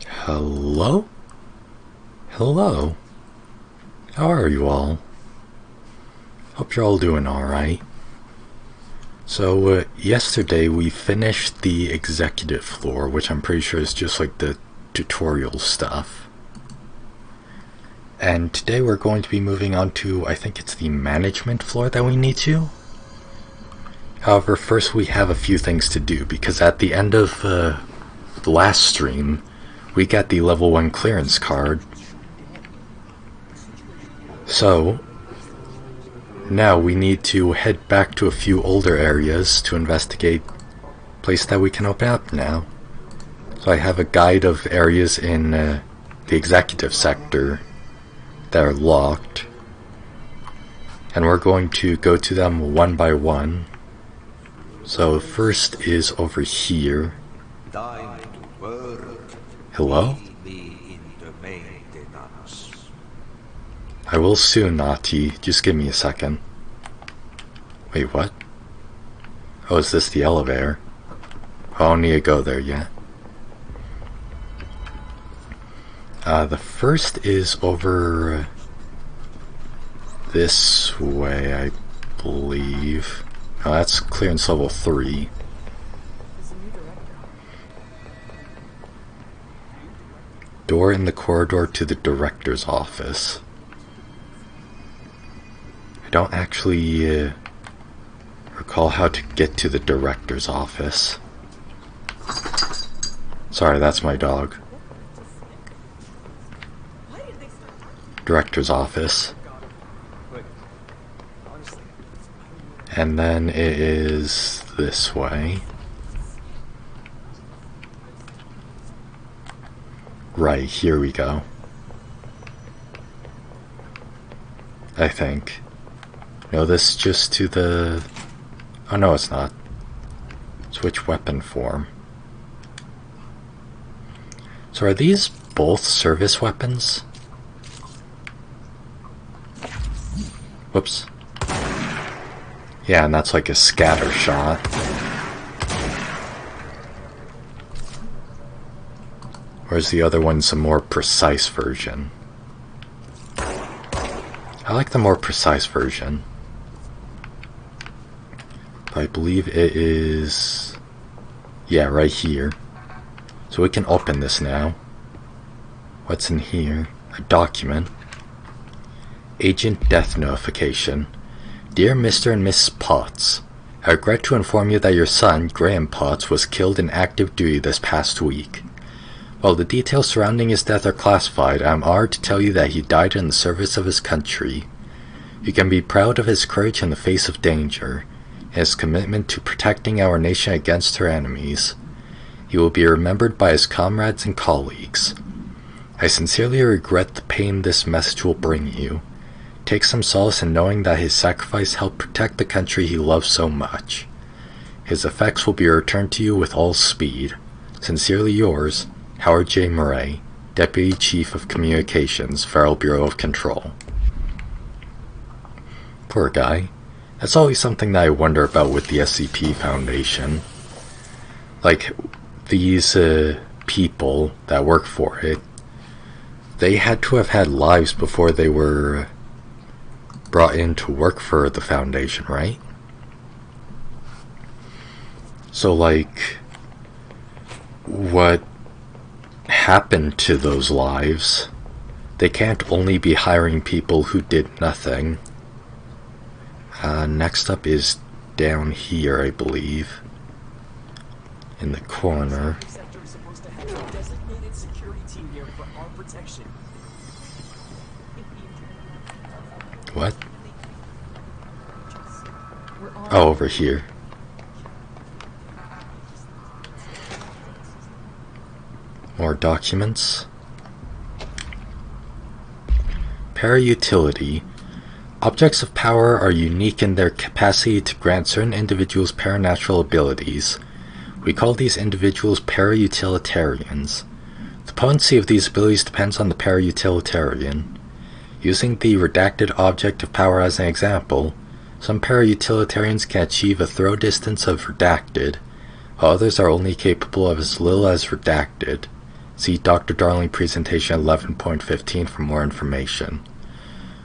Hello? Hello? How are you all? Hope you're all doing alright. So, yesterday we finished the executive floor, which I'm pretty sure is just like the tutorial stuff. And today we're going to be moving on to, I think it's the management floor that we need to. However, first we have a few things to do, because at the end of the last stream, we got the level 1 clearance card. So, now we need to head back to a few older areas to investigate a place that we can open up now. So I have a guide of areas in the executive sector that are locked, and we're going to go to them one by one. So first is over here. Hello? I will soon, Nati. Just give me a second. Wait, what? Oh, is this the elevator? I don't need to go there yet. The first is over this way, I believe. Oh, that's clearance level 3. Door in the corridor to the director's office. I don't actually recall how to get to the director's office. Sorry, that's my dog. Director's office. And then it is this way. Right, here we go. I think. No, this is just to the... Oh no, it's not. Switch weapon form. So are these both service weapons? Whoops. Yeah, and that's like a scatter shot. Whereas the other one's a more precise version. I like the more precise version. I believe it is... yeah, right here. So we can open this now. What's in here? A document. Agent Death Notification. Dear Mr. and Mrs. Potts, I regret to inform you that your son, Graham Potts, was killed in active duty this past week. While the details surrounding his death are classified, I am honored to tell you that he died in the service of his country. You can be proud of his courage in the face of danger, and his commitment to protecting our nation against her enemies. He will be remembered by his comrades and colleagues. I sincerely regret the pain this message will bring you. Take some solace in knowing that his sacrifice helped protect the country he loves so much. His effects will be returned to you with all speed. Sincerely yours, Howard J. Murray, Deputy Chief of Communications, Federal Bureau of Control. Poor guy. That's always something that I wonder about with the SCP Foundation. Like, these people that work for it, they had to have had lives before they were brought in to work for the Foundation, right? So, like, what happened to those lives? They can't only be hiring people who did nothing. Next up is down here, I believe. In the corner. What? Oh, over here. More documents. Para-utility. Objects of power are unique in their capacity to grant certain individuals paranatural abilities. We call these individuals para-utilitarians. The potency of these abilities depends on the para-utilitarian. Using the redacted object of power as an example, some para-utilitarians can achieve a throw distance of redacted, while others are only capable of as little as redacted. See Dr. Darling presentation 11.15 for more information.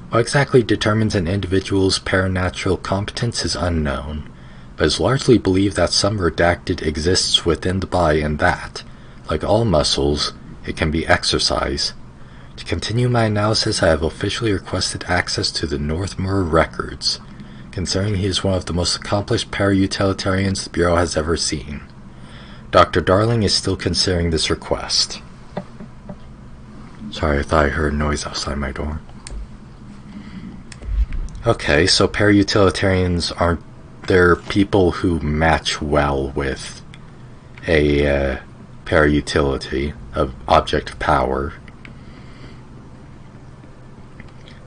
What exactly determines an individual's paranatural competence is unknown, but it's largely believed that some redacted exists within the body and that, like all muscles, it can be exercised. To continue my analysis, I have officially requested access to the Northmoor records, considering he is one of the most accomplished para-utilitarians the Bureau has ever seen. Dr. Darling is still considering this request. Sorry, I thought I heard noise outside my door. Okay, so para-utilitarians aren't there people who match well with a para-utility, of object of power.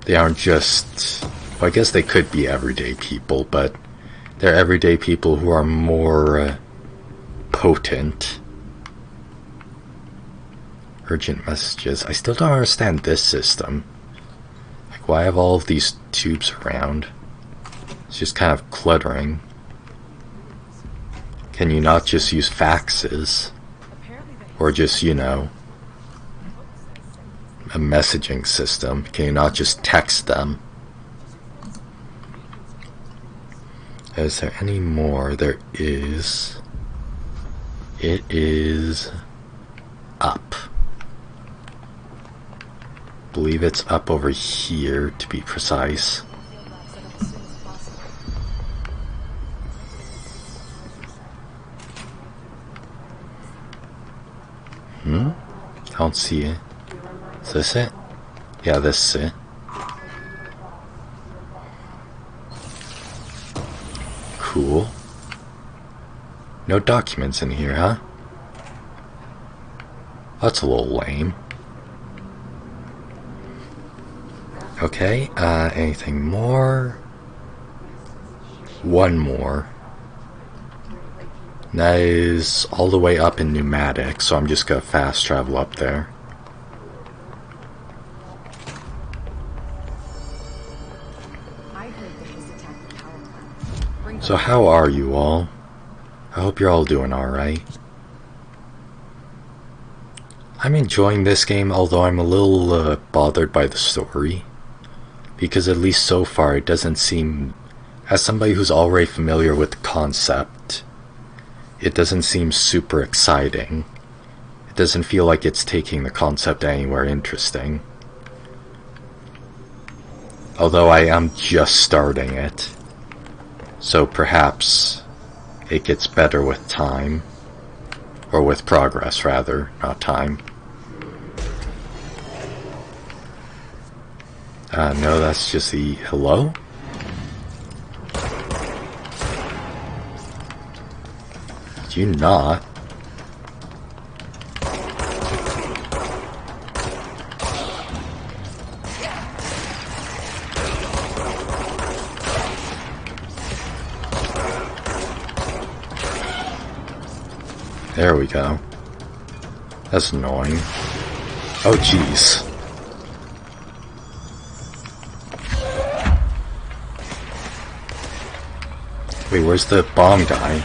They aren't just, well, I guess they could be everyday people, but they're everyday people who are more potent. Urgent messages. I still don't understand this system. Like, why have all of these tubes around? It's just kind of cluttering. Can you not just use faxes? Or just, you know, a messaging system? Can you not just text them? Is there any more? There is. It is up. I believe it's up over here, to be precise. I don't see it. Is this it? Yeah, this is it. Cool. No documents in here, huh? That's a little lame. Okay, anything more? One more. And that is all the way up in pneumatics, so I'm just gonna fast travel up there. So how are you all? I hope you're all doing alright. I'm enjoying this game, although I'm a little bothered by the story. Because at least so far it doesn't seem, as somebody who's already familiar with the concept, it doesn't seem super exciting. It doesn't feel like it's taking the concept anywhere interesting. Although I am just starting it. So perhaps it gets better with time. Or with progress, rather, not time. No, that's just the hello? Did you not? There we go. That's annoying. Oh, jeez. Wait, where's the bomb guy?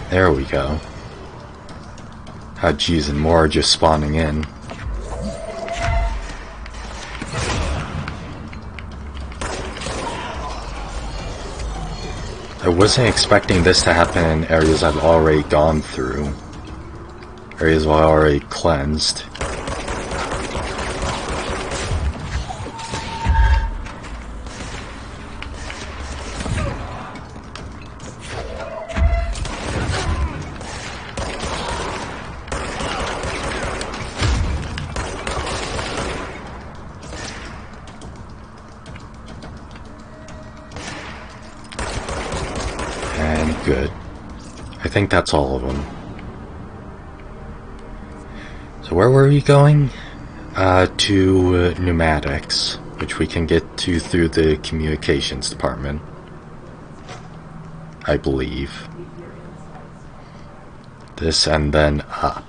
There we go. Ah, jeez, and more are just spawning in. I wasn't expecting this to happen in areas I've already gone through. Areas I've already cleansed. And good. I think that's all of them. So where were we going? To pneumatics, which we can get to through the communications department, I believe. This and then up.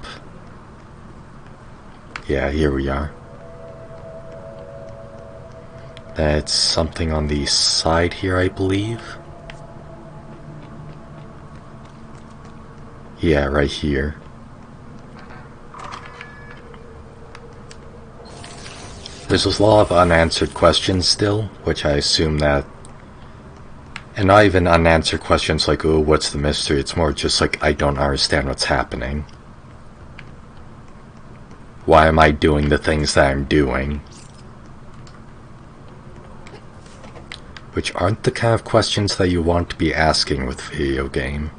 Yeah, here we are. That's something on the side here, I believe. Yeah, right here. There's a lot of unanswered questions still, which I assume that... And not even unanswered questions like, oh, what's the mystery? It's more just like, I don't understand what's happening. Why am I doing the things that I'm doing? Which aren't the kind of questions that you want to be asking with a video game.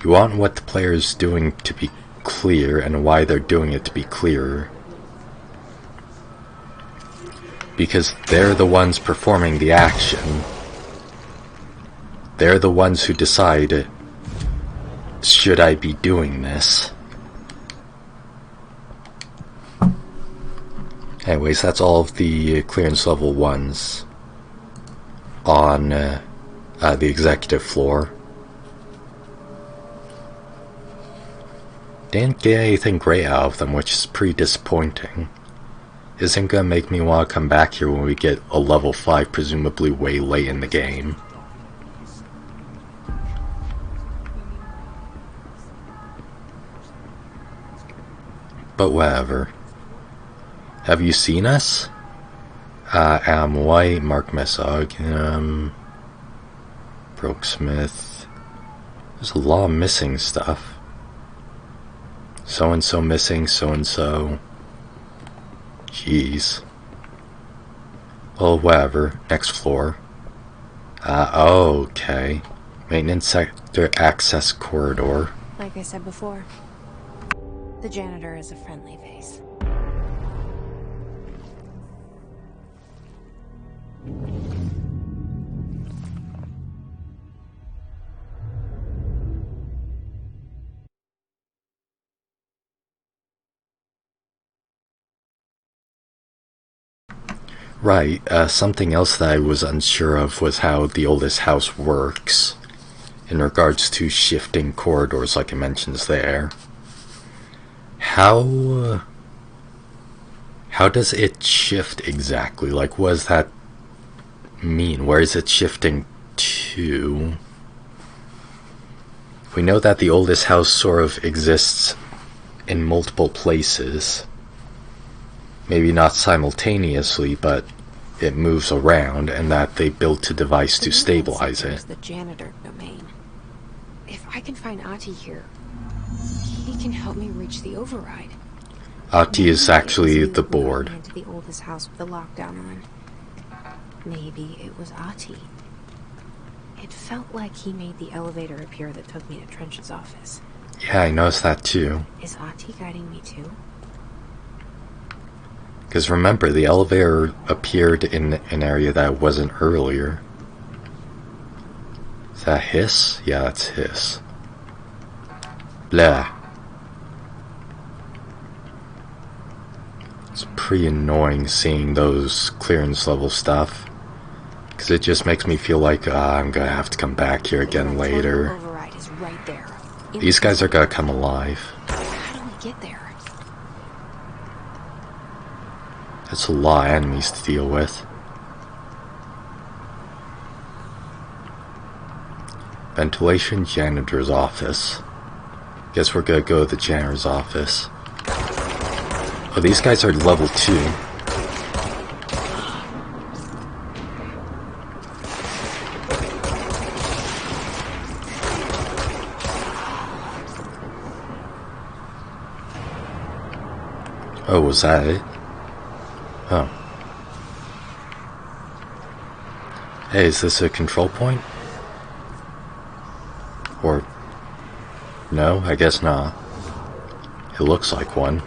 You want what the player is doing to be clear and why they're doing it to be clearer. Because they're the ones performing the action. They're the ones who decide, should I be doing this? Anyways, that's all of the clearance level 1s on the executive floor. Didn't get anything great out of them, which is pretty disappointing. Isn't gonna make me want to come back here when we get a level 5, presumably way late in the game. But whatever. Have you seen us? Adam White, Mark Messog, Brooke Smith. There's a lot of missing stuff. So-and-so missing, so-and-so. Jeez. Well, whatever. Next floor. Okay. Maintenance sector access corridor. Like I said before, the janitor is a friendly face. Right, something else that I was unsure of was how the oldest house works in regards to shifting corridors like it mentions there. How does it shift exactly? Like, what does that mean? Where is it shifting to? We know that the oldest house sort of exists in multiple places. Maybe not simultaneously, but it moves around, and that they built a device to stabilize it. The janitor domain. If I can find Ahti here, he can help me reach the override. Ahti is actually the board. Into the oldest house with the lockdown on. Maybe it was Ahti. It felt like he made the elevator appear that took me to Trench's office. Yeah, I noticed that too. Is Ahti guiding me too? Because remember, the elevator appeared in an area that wasn't earlier. Is that Hiss? Yeah, that's Hiss. Blah. It's pretty annoying seeing those clearance level stuff. Because it just makes me feel like I'm gonna have to come back here again later. Override is right there. These guys are gonna come alive. How do we get there? That's a lot of enemies to deal with. Ventilation janitor's office. Guess we're gonna go to the janitor's office. Oh, these guys are level 2. Oh, was that it? Oh. Hey, is this a control point? Or... no, I guess not. It looks like one.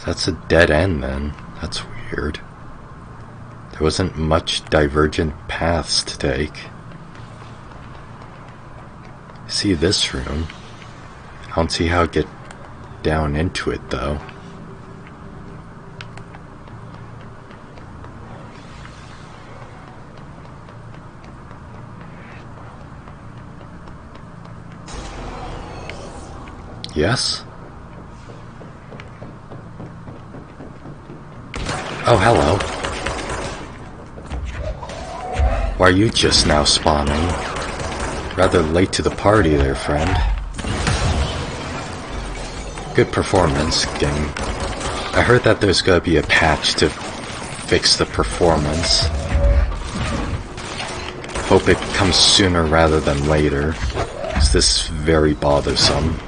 That's a dead end then. That's weird. There wasn't much divergent paths to take. See this room. I don't see how to get down into it though. Yes? Oh, hello. Why are you just now spawning? Rather late to the party there, friend. Good performance, game. I heard that there's gonna be a patch to fix the performance. Hope it comes sooner rather than later, 'cause this is very bothersome.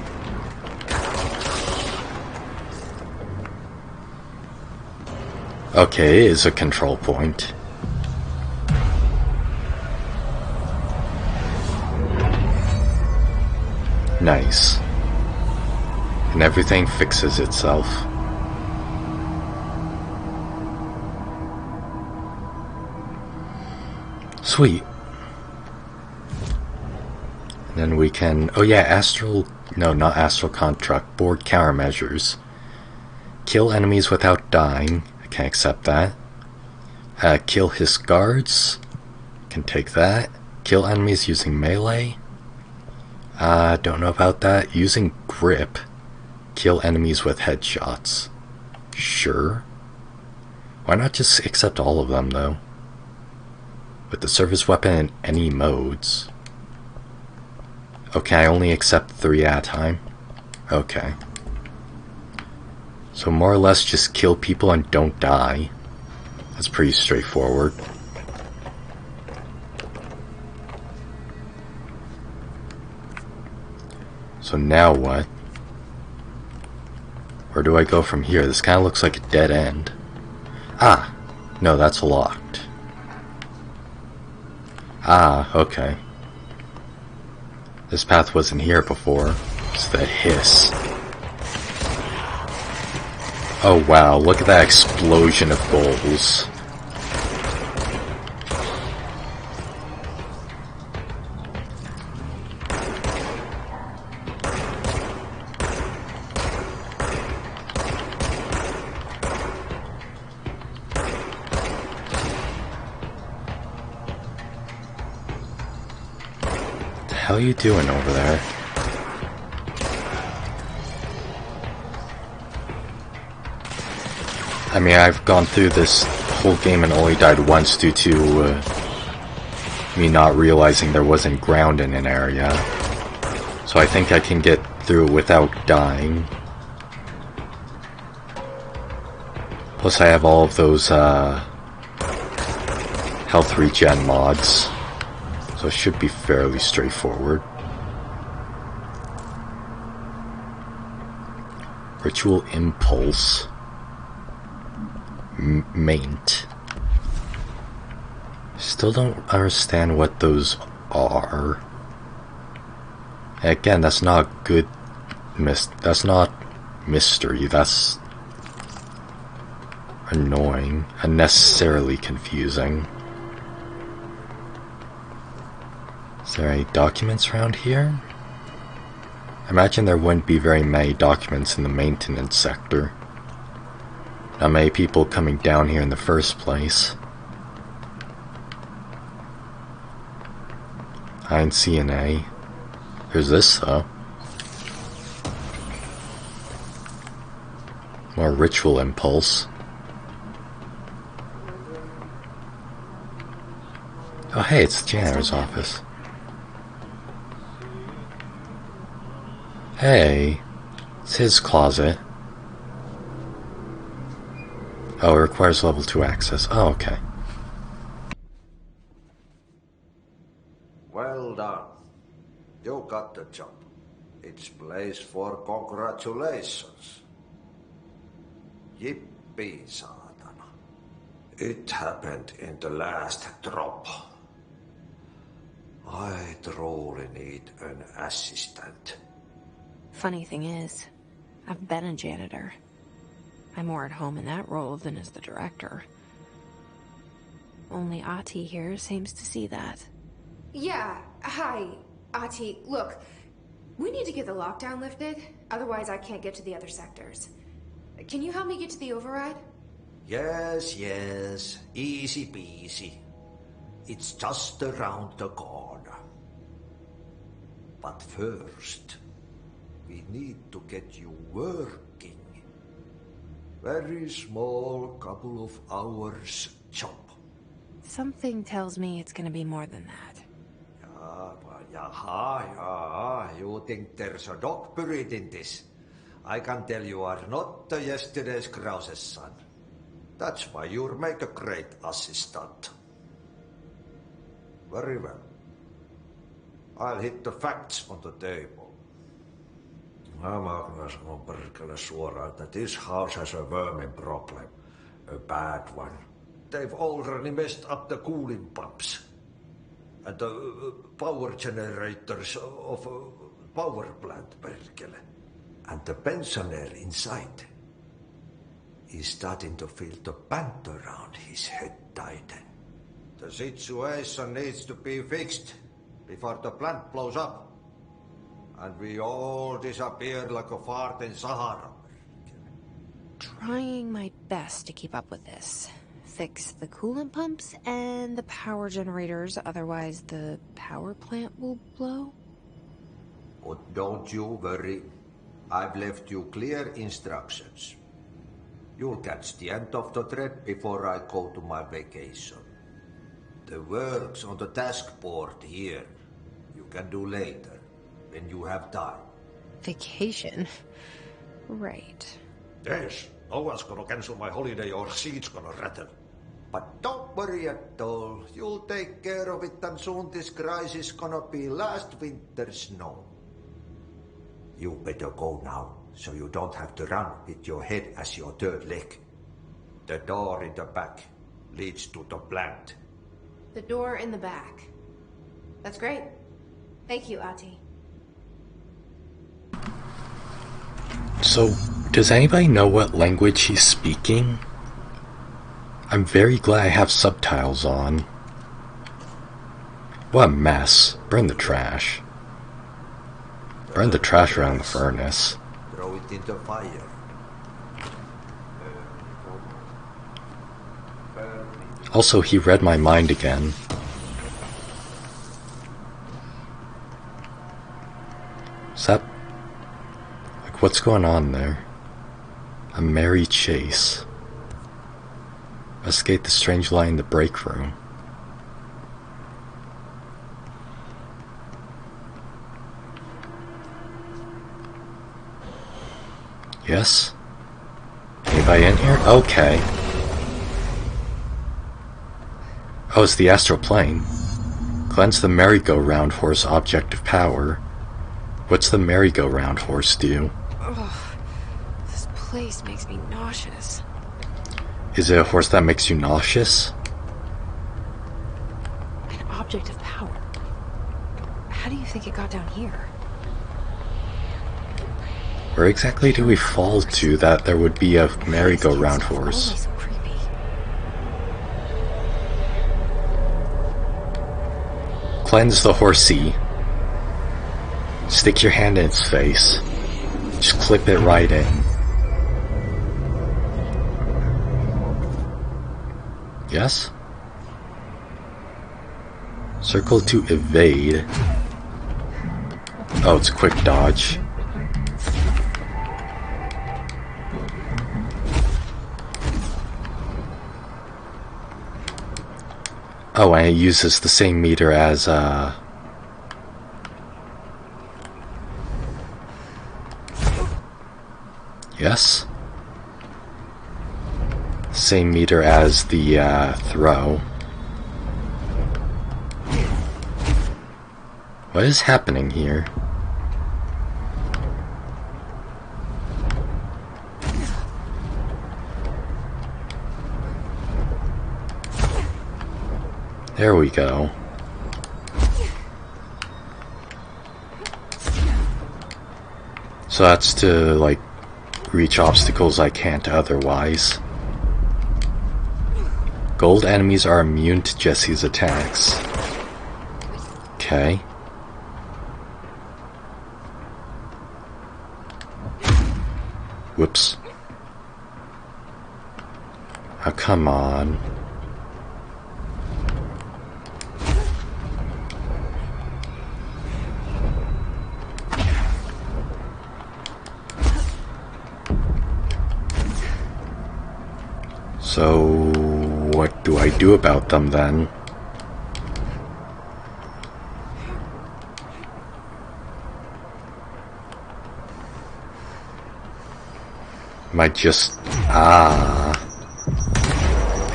Okay, it is a control point. Nice. And everything fixes itself. Sweet. And then we can... Oh yeah, astral... No, not astral construct. Board countermeasures. Kill enemies without dying. I can't accept that. Kill his guards. Can take that. Kill enemies using melee. Don't know about that. Using grip. Kill enemies with headshots. Sure. Why not just accept all of them, though? With the service weapon in any modes. Okay, I only accept 3 at a time. Okay. So more or less just kill people and don't die. That's pretty straightforward. So now what? Where do I go from here? This kind of looks like a dead end. Ah! No, that's locked. Ah, okay. This path wasn't here before. It's the hiss. Oh wow, look at that explosion of goals. What the hell are you doing over there? I mean, I've gone through this whole game and only died once due to me not realizing there wasn't ground in an area. So I think I can get through it without dying. Plus I have all of those health regen mods. So it should be fairly straightforward. Ritual Impulse. Maint. Still don't understand what those are. Again, that's not good. That's not mystery. That's annoying, unnecessarily confusing. Is there any documents around here? I imagine there wouldn't be very many documents in the maintenance sector. Not many people coming down here in the first place. I ain't seeing any. There's this though. More ritual impulse. Oh hey, it's the janitor's office. Hey, it's his closet. Oh, it requires level 2 access. Oh, okay. Well done. You got the job. It's place for congratulations. Yippee, saatana. It happened in the last drop. I truly need an assistant. Funny thing is, I've been a janitor. I'm more at home in that role than as the director. Only Ati here seems to see that. Yeah, hi, Ati. Look, we need to get the lockdown lifted, otherwise I can't get to the other sectors. Can you help me get to the override? Yes, easy peasy. It's just around the corner. But first, We need to get you working. Very small, couple of hours job. Something tells me it's gonna be more than that. Yaha. You think there's a dog buried in this? I can tell you are not yesterday's Krause's son. That's why you'll make a great assistant. Very well. I'll hit the facts on the table. Mä sanon perkele suoraan, että this house has a vermin problem. A bad one. They've already messed up the cooling pumps. And the power generators of a power plant, perkele. And the pensioner inside is starting to feel the band around his head tighten. The situation needs to be fixed before the plant blows up. And we all disappear like a fart in Sahara. Trying my best to keep up with this. Fix the coolant pumps and the power generators, otherwise the power plant will blow. But don't you worry. I've left you clear instructions. You'll catch the end of the thread before I go to my vacation. The work's on the task board here. You can do later, when you have time. Vacation? Right. Yes, no one's gonna cancel my holiday or seat's gonna rattle. But don't worry at all. You'll take care of it and soon this crisis gonna be last winter's snow. You better go now, so you don't have to run with your head as your third leg. The door in the back leads to the plant. The door in the back. That's great. Thank you, Ahti. So, does anybody know what language he's speaking? I'm very glad I have subtitles on. What a mess. Burn the trash. Burn the trash around the furnace. Throw it into fire. Also, he read my mind again. Is that... like, what's going on there? A merry chase. Escape the strange lie in the break room. Yes? Anybody in here? Okay. Oh, it's the astral plane. Cleanse the merry-go-round horse object of power. What's the merry-go-round horse do? Ugh, this place makes me nauseous. Is it a horse that makes you nauseous? An object of power. How do you think it got down here? Where exactly do we fall to that there would be a merry-go-round horse? Always so creepy. Cleanse the horsey. Stick your hand in its face. Just clip it right in. Yes? Circle to evade. Oh, it's quick dodge. Oh, and it uses the same meter as, yes? Same meter as the, throw. What is happening here? There we go. So that's to, like, reach obstacles I can't otherwise. Gold enemies are immune to Jesse's attacks. Okay. Whoops. Oh, come on. So, what do I do about them then? Am I just...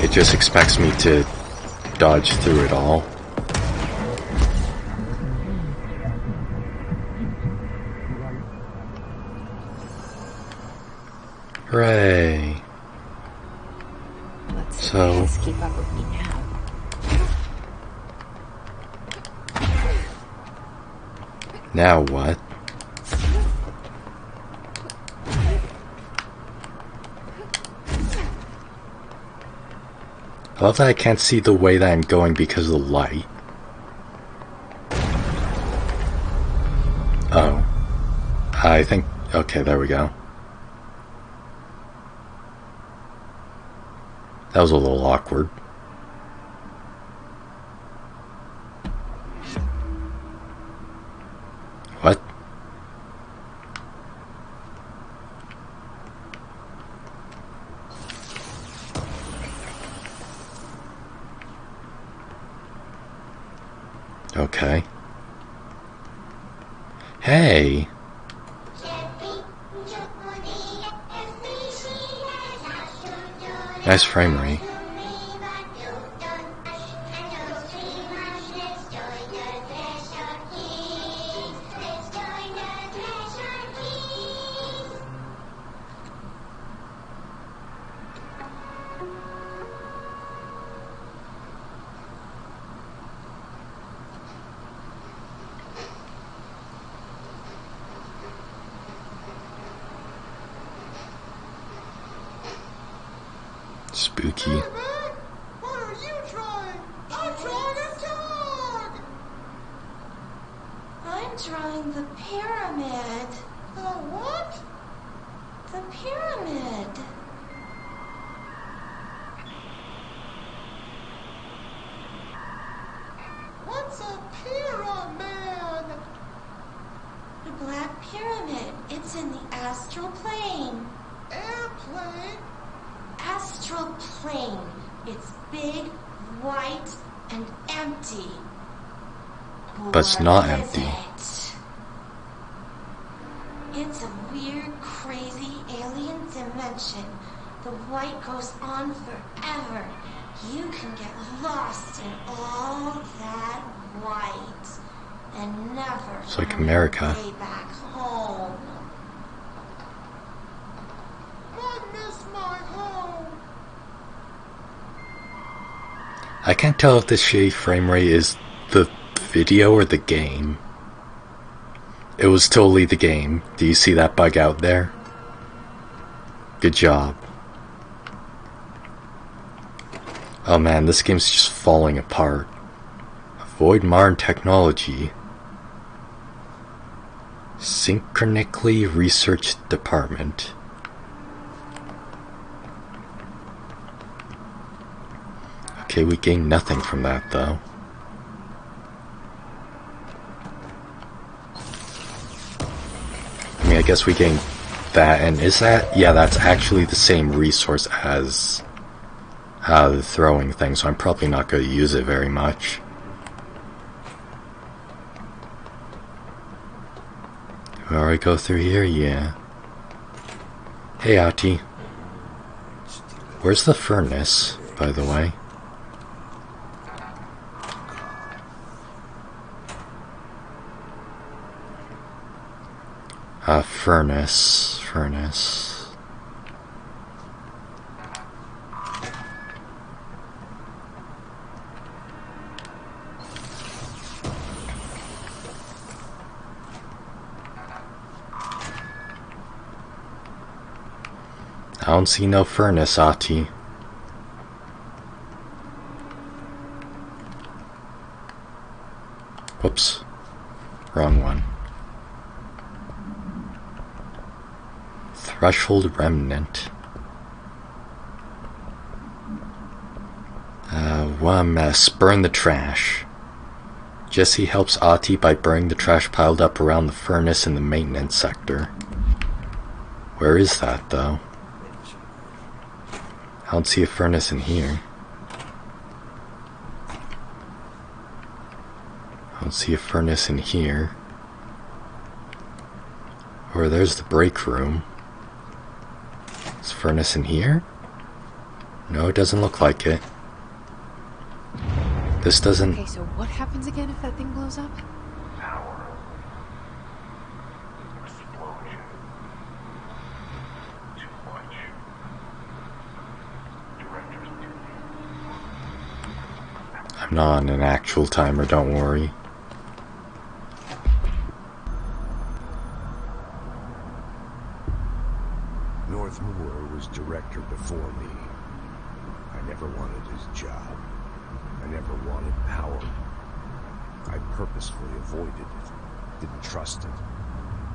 It just expects me to dodge through it all. Hooray! Let's keep up with me now. Now what? I love that I can't see the way that I'm going because of the light. Oh. I think... Okay, there we go. That was a little awkward. What? Okay. Hey! Nice frame rate. Spooky. What are you trying? I'm trying a dog! I'm drawing the pyramid. The what? The pyramid. What's a pyramid? The Black Pyramid. It's in the astral plane. Airplane? Astral plane. It's big, white, and empty. But it's not What is empty. it? It's a weird, crazy alien dimension. The white goes on forever. You can get lost in all that white and never It's like find America. your way back home. I miss my home. I can't tell if this shitty frame rate is the video or the game. It was totally the game. Do you see that bug out there? Good job. Oh man, this game's just falling apart. Avoid modern technology. Synchronically Research Department. Okay, we gained nothing from that though. I mean, I guess we gained that, and is that... Yeah, that's actually the same resource as the throwing thing, so I'm probably not going to use it very much. Do I already go through here? Yeah. Hey, Ati. Where's the furnace, by the way? Furnace. I don't see no furnace, Ati. Whoops. Wrong one. Threshold remnant. One mess. Burn the trash. Jesse helps Ati by burning the trash piled up around the furnace in the maintenance sector. Where is that, though? I don't see a furnace in here. I don't see a furnace in here. Or there's the break room. Is a furnace in here? No, it doesn't look like it. This doesn't... Okay, so what happens again if that thing blows up? Power. Explosion. Too much. Director's duty. I'm not on an actual timer, don't worry. North Moore was director before me. I never wanted his job. I never wanted power. I purposefully avoided it. Didn't trust it.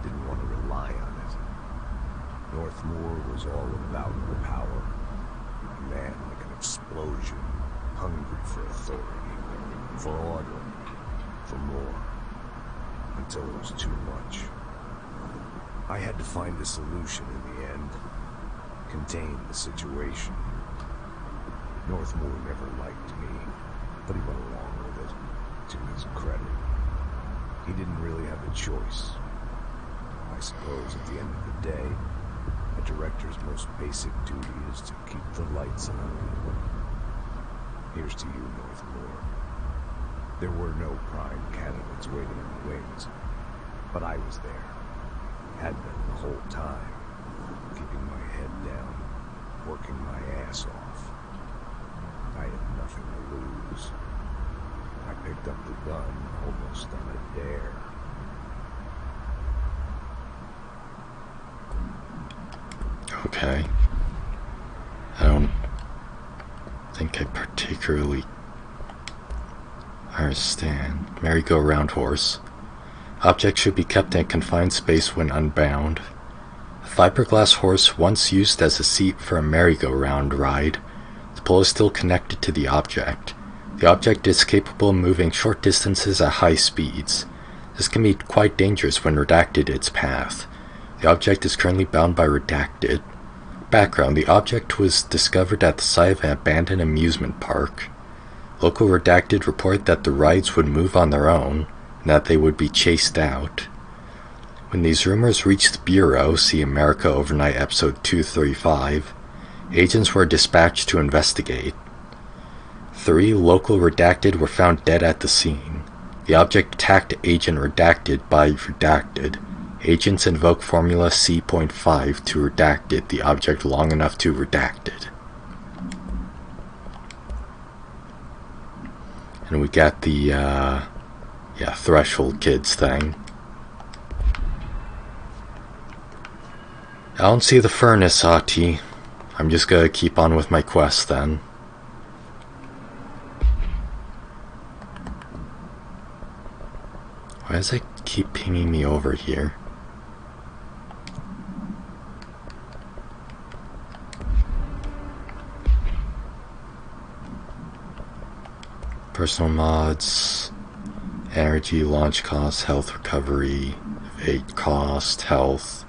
Didn't want to rely on it. North Moore was all about the power. A man like an explosion, hungry for authority, for order, for more. Until it was too much. I had to find a solution in the end. Contain the situation. North Moore never liked me, but he went along with it, to his credit. He didn't really have a choice. I suppose at the end of the day, a director's most basic duty is to keep the lights on. Here's to you, North Moore. There were no prime candidates waiting in the wings, but I was there. Had been the whole time, keeping my head down, working my ass off. I had nothing to lose. I picked up the gun almost on a dare. Okay. I don't think I particularly understand. Merry-go-round horse. Objects should be kept in a confined space when unbound. A fiberglass horse once used as a seat for a merry-go-round ride. The pole is still connected to the object. The object is capable of moving short distances at high speeds. This can be quite dangerous when redacted its path. The object is currently bound by redacted. Background: the object was discovered at the site of an abandoned amusement park. Local redacted report that the rides would move on their own, and that they would be chased out. When these rumors reached the Bureau, see America Overnight episode 235, agents were dispatched to investigate. 3 local redacted were found dead at the scene. The object attacked Agent Redacted by redacted. Agents invoke Formula C.5 to redacted the object long enough to redacted. And we got the, Threshold Kids thing. I don't see the furnace, Ati. I'm just gonna keep on with my quest then. Why does it keep pinging me over here? Personal mods, energy, launch cost, health recovery, evade cost, health.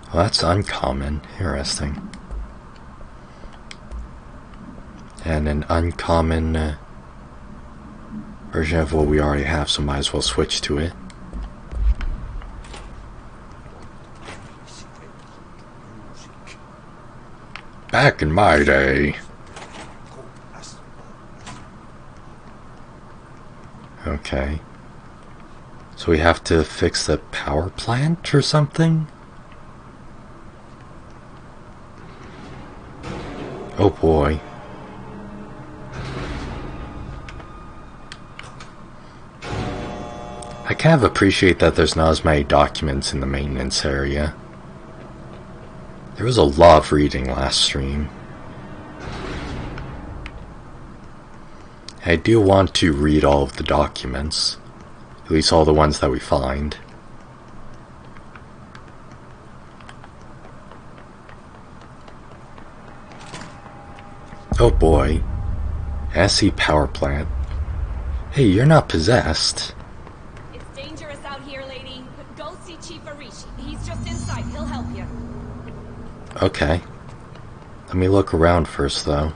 Well, that's uncommon. Interesting. And an uncommon version of what we already have, so might as well switch to it. Back in my day. Okay. So we have to fix the power plant or something? Oh boy. I kind of appreciate that there's not as many documents in the maintenance area. There was a lot of reading last stream. I do want to read all of the documents. At least all the ones that we find. Oh boy. SC power plant. Hey, you're not possessed. It's dangerous out here, lady. Go see Chief Arishi. He's just inside. He'll help you. Okay. Let me look around first, though.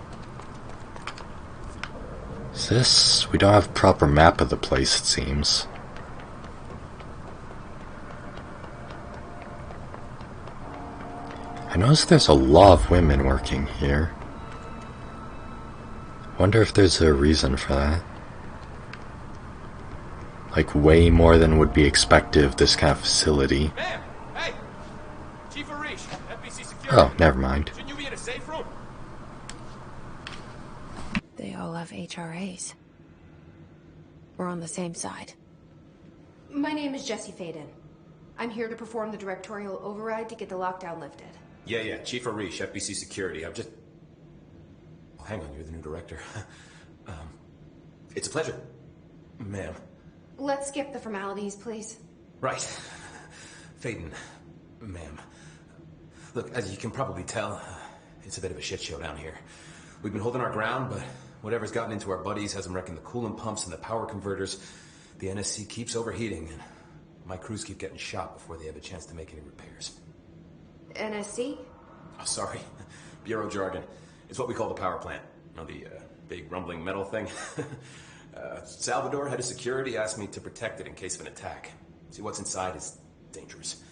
Is this... We don't have a proper map of the place, it seems. I notice there's a lot of women working here. Wonder if there's a reason for that. Like, way more than would be expected of this kind of facility. Ma'am! Hey! Chief Arish, FBC Security. Oh, never mind. Shouldn't you be in a safe room? They all have HRAs. We're on the same side. My name is Jesse Faden. I'm here to perform the directorial override to get the lockdown lifted. Yeah, Chief Arish, FBC Security. I'm just... Oh, hang on, you're the new director. It's a pleasure, ma'am. Let's skip the formalities, please. Right. Faden, ma'am. Look, as you can probably tell, it's a bit of a shit show down here. We've been holding our ground, but whatever's gotten into our buddies has them wrecking the coolant pumps and the power converters. The NSC keeps overheating, and my crews keep getting shot before they have a chance to make any repairs. NSC? Oh, sorry. Bureau jargon. It's what we call the power plant. You know, the big rumbling metal thing? Salvador, head of security, asked me to protect it in case of an attack. See, what's inside is dangerous.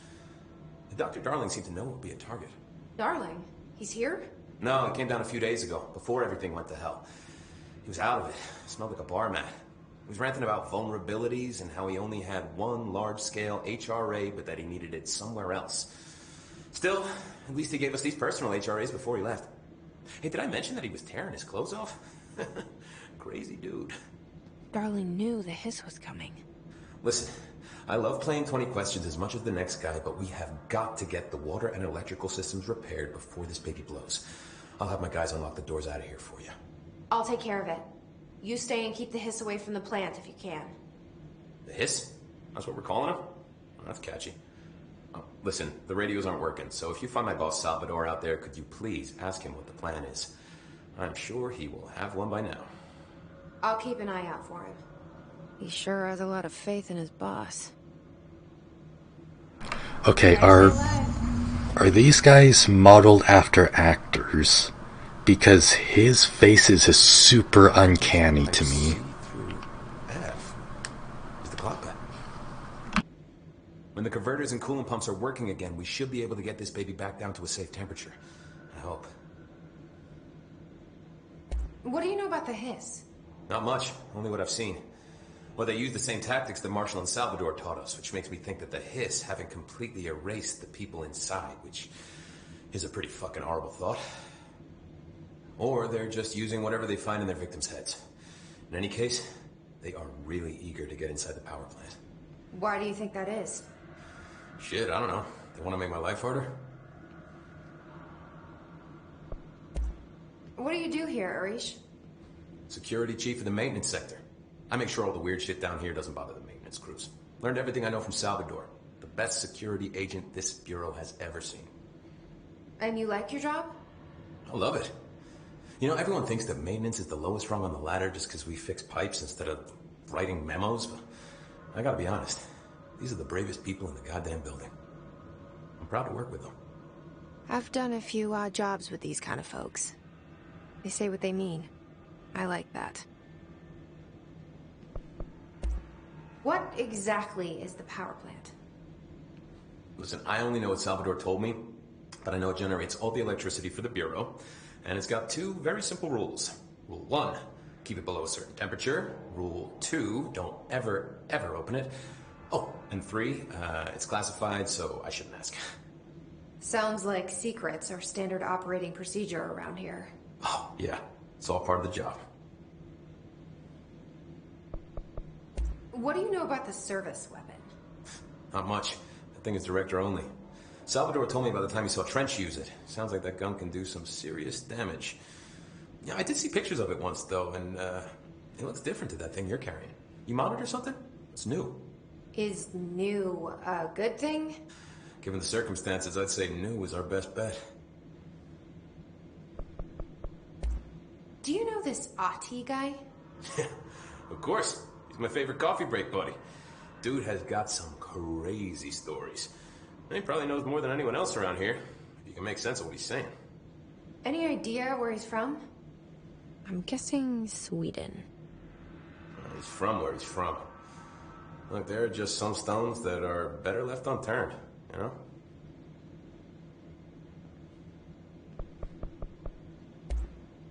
Dr. Darling seemed to know it would be a target. Darling? He's here? No, he came down a few days ago, before everything went to hell. He was out of it. Smelled like a bar mat. He was ranting about vulnerabilities and how he only had one large-scale HRA, but that he needed it somewhere else. Still, at least he gave us these personal HRAs before he left. Hey, did I mention that he was tearing his clothes off? Crazy dude. Darling knew the hiss was coming. Listen, I love playing 20 questions as much as the next guy, but we have got to get the water and electrical systems repaired before this baby blows. I'll have my guys unlock the doors out of here for you. I'll take care of it. You stay and keep the hiss away from the plant if you can. The hiss? That's what we're calling him? Oh, that's catchy. Oh, listen, the radios aren't working, so if you find my boss Salvador out there, could you please ask him what the plan is? I'm sure he will have one by now. I'll keep an eye out for him. He sure has a lot of faith in his boss. Okay, are these guys modeled after actors? Because his faces is super uncanny to me. F. Is the clock back? When the converters and coolant pumps are working again, we should be able to get this baby back down to a safe temperature. I hope. What do you know about the hiss? Not much, only what I've seen. Well, they use the same tactics that Marshall and Salvador taught us, which makes me think that the hiss haven't completely erased the people inside, which is a pretty fucking horrible thought. Or they're just using whatever they find in their victims' heads. In any case, they are really eager to get inside the power plant. Why do you think that is? Shit, I don't know. They want to make my life harder? What do you do here, Arish? Security chief of the maintenance sector. I make sure all the weird shit down here doesn't bother the maintenance crews. Learned everything I know from Salvador. The best security agent this bureau has ever seen. And you like your job? I love it. You know, everyone thinks that maintenance is the lowest rung on the ladder just because we fix pipes instead of writing memos, but I gotta be honest. These are the bravest people in the goddamn building. I'm proud to work with them. I've done a few odd jobs with these kind of folks. They say what they mean. I like that. What exactly is the power plant? Listen, I only know what Salvador told me, but I know it generates all the electricity for the Bureau, and it's got two very simple rules. Rule 1, keep it below a certain temperature. Rule 2, don't ever, ever open it. Oh, and 3, it's classified, so I shouldn't ask. Sounds like secrets are standard operating procedure around here. Oh, yeah. It's all part of the job. What do you know about the service weapon? Not much. That thing is director only. Salvador told me by the time he saw Trench use it. Sounds like that gun can do some serious damage. Yeah, I did see pictures of it once, though, and it looks different to that thing you're carrying. You monitor something? It's new. Is new a good thing? Given the circumstances, I'd say new is our best bet. Do you know this Ati guy? Of course. He's my favorite coffee break buddy. Dude has got some crazy stories. And he probably knows more than anyone else around here, if you can make sense of what he's saying. Any idea where he's from? I'm guessing Sweden. Well, he's from where he's from. Look, there are just some stones that are better left unturned, you know?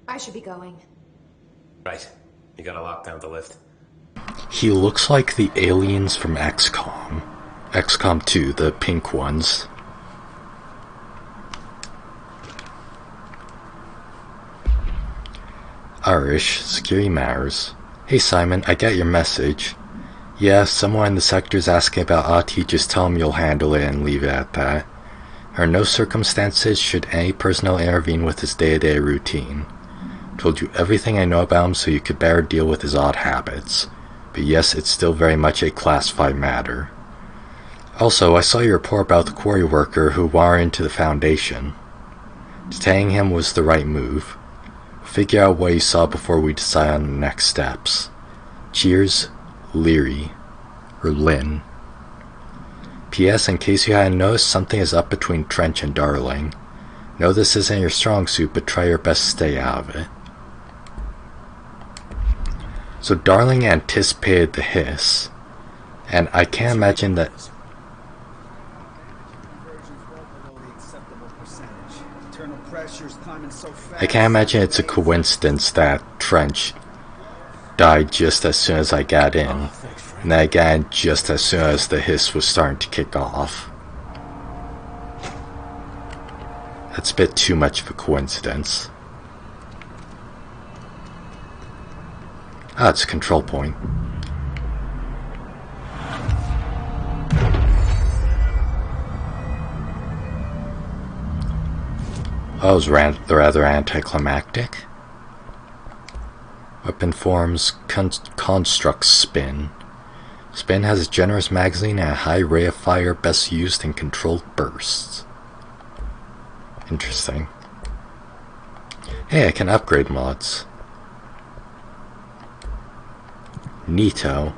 I should be going. Right. You gotta lock down the lift. He looks like the aliens from XCOM. XCOM 2, the pink ones. Irish, Security Matters. Hey Simon, I got your message. Yeah, someone in the sector's asking about Ahti, just tell him you'll handle it and leave it at that. Under no circumstances should any personnel intervene with his day-to-day routine. Told you everything I know about him so you could better deal with his odd habits. But yes, it's still very much a classified matter. Also, I saw your report about the quarry worker who wired into the Foundation. Detaining him was the right move. Figure out what you saw before we decide on the next steps. Cheers, Leary. Or Lynn. P.S. In case you hadn't noticed, something is up between Trench and Darling. Know this isn't your strong suit, but try your best to stay out of it. So Darling anticipated the hiss, and I can't imagine that... I can't imagine it's a coincidence that Trench died just as soon as I got in, and then again just as soon as the hiss was starting to kick off. That's a bit too much of a coincidence. Ah, it's a control point. Oh, it was rather anticlimactic. Weapon forms, constructs spin. Spin has a generous magazine and a high rate of fire, best used in controlled bursts. Interesting. Hey, I can upgrade mods. Neato.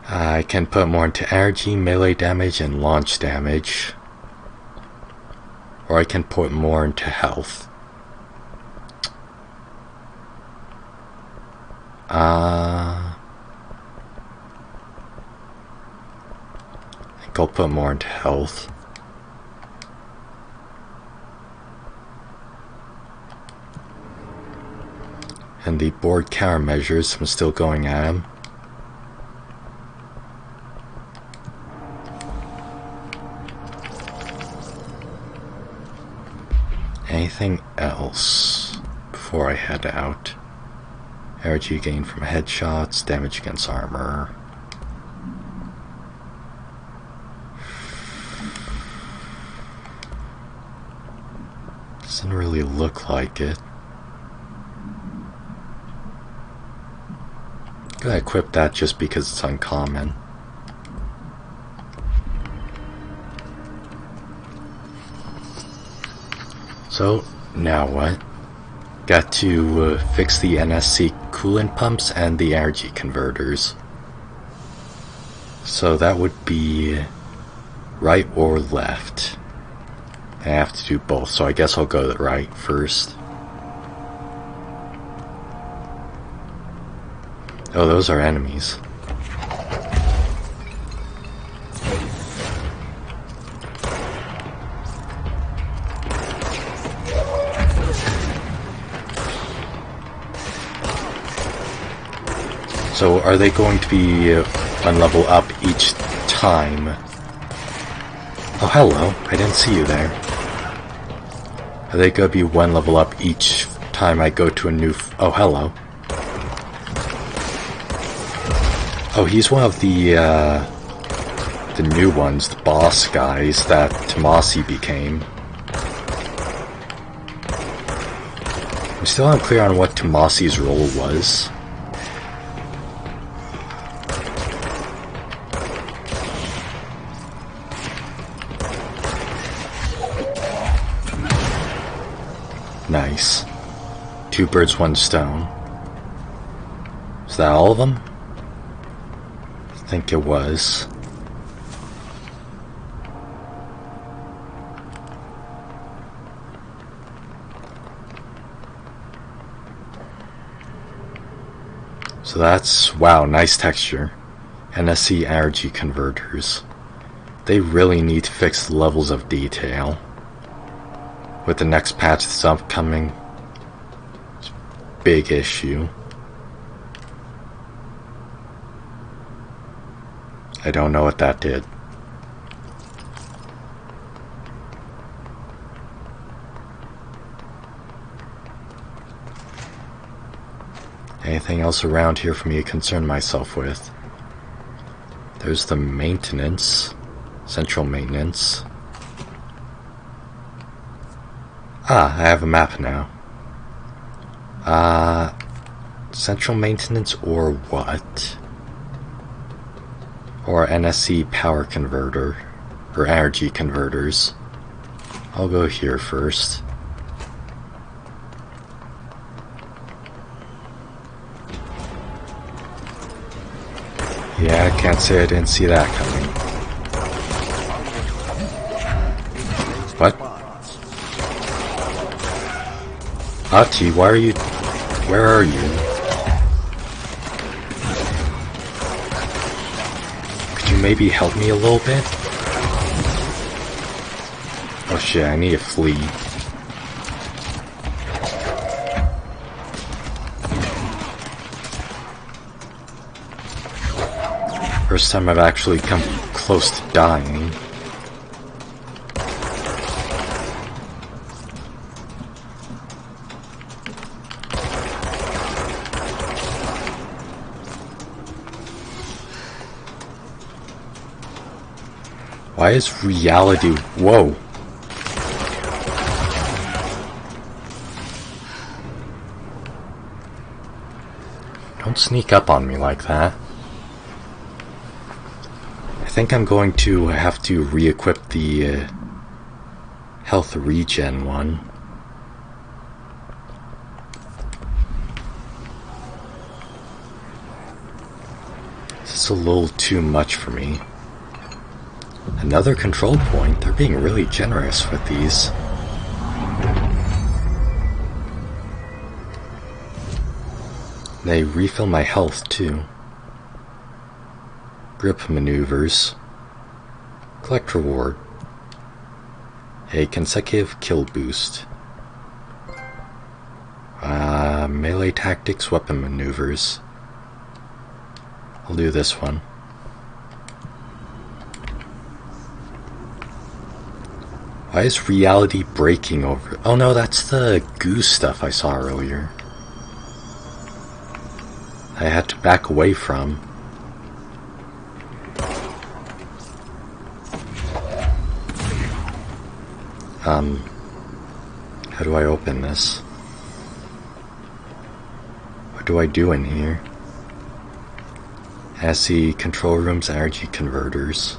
I can put more into energy, melee damage, and launch damage. Or I can put more into health. I think I'll put more into health. And the board countermeasures, I'm still going at him. Anything else before I head out? Energy gain from headshots, damage against armor. Doesn't really look like it. I'm gonna equip that just because it's uncommon. So, now what? Got to fix the NSC coolant pumps and the energy converters. So that would be right or left. I have to do both, so I guess I'll go to the right first. Oh, those are enemies. So are they going to be one level up each time? Oh, hello. I didn't see you there. Are they going to be one level up each time I go to a new... Oh, hello. Oh, he's one of the new ones, the boss guys that Tomasi became. I'm still unclear on what Tomasi's role was. Nice. 2 birds, 1 stone. Is that all of them? I think it was. So that's, wow, nice texture. NSC energy converters. They really need to fix the levels of detail. With the next patch that's upcoming, it's a big issue. I don't know what that did. Anything else around here for me to concern myself with? There's the maintenance. Central maintenance. Ah, I have a map now. Central maintenance or what? Or NSC power converter. Or energy converters. I'll go here first. Yeah, I can't say I didn't see that coming. What? Ati, why are you... Where are you? Could you maybe help me a little bit? Oh shit, I need to flee. First time I've actually come close to dying. Why is reality... Whoa! Don't sneak up on me like that. I think I'm going to have to re-equip the health regen one. This is a little too much for me. Another control point. They're being really generous with these. They refill my health too. Grip maneuvers. Collect reward. A consecutive kill boost. Melee tactics, weapon maneuvers. I'll do this one. Why is reality breaking over? Oh no, that's the goose stuff I saw earlier. I had to back away from. How do I open this? What do I do in here? I see control rooms, energy converters.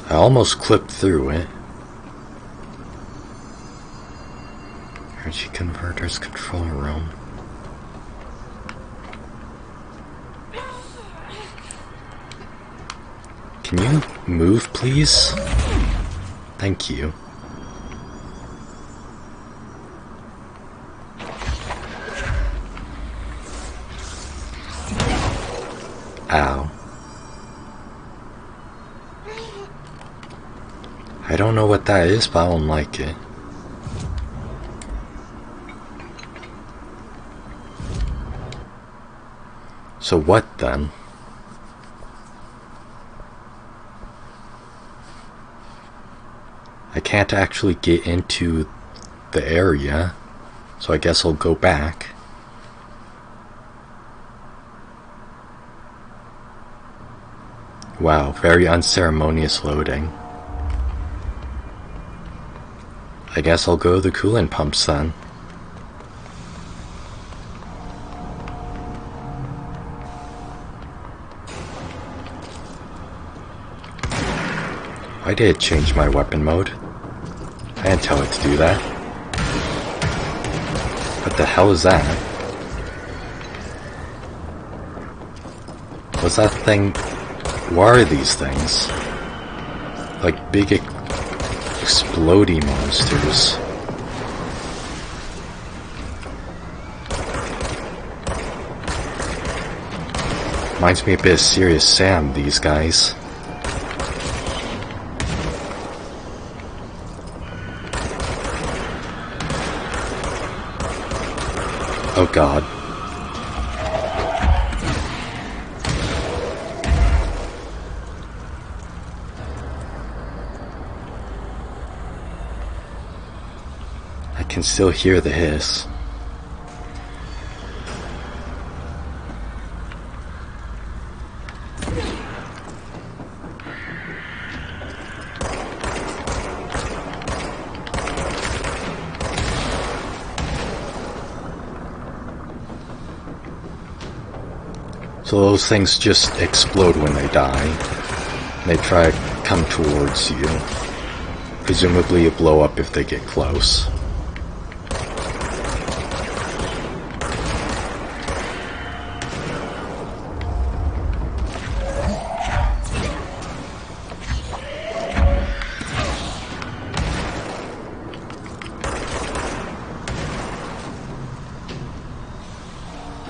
I almost clipped through it. Energy converters, control room. Can you move, please? Thank you. Ow. I don't know what that is, but I don't like it. So what then? I can't actually get into the area, so I guess I'll go back. Wow, very unceremonious loading. I guess I'll go to the coolant pumps then. Why did it change my weapon mode? I didn't tell it to do that. What the hell is that? What's that thing? What are these things? Like big Explodey monsters. Reminds me a bit of Serious Sam, these guys. Oh god. I can still hear the hiss. So those things just explode when they die. They try to come towards you. Presumably you blow up if they get close.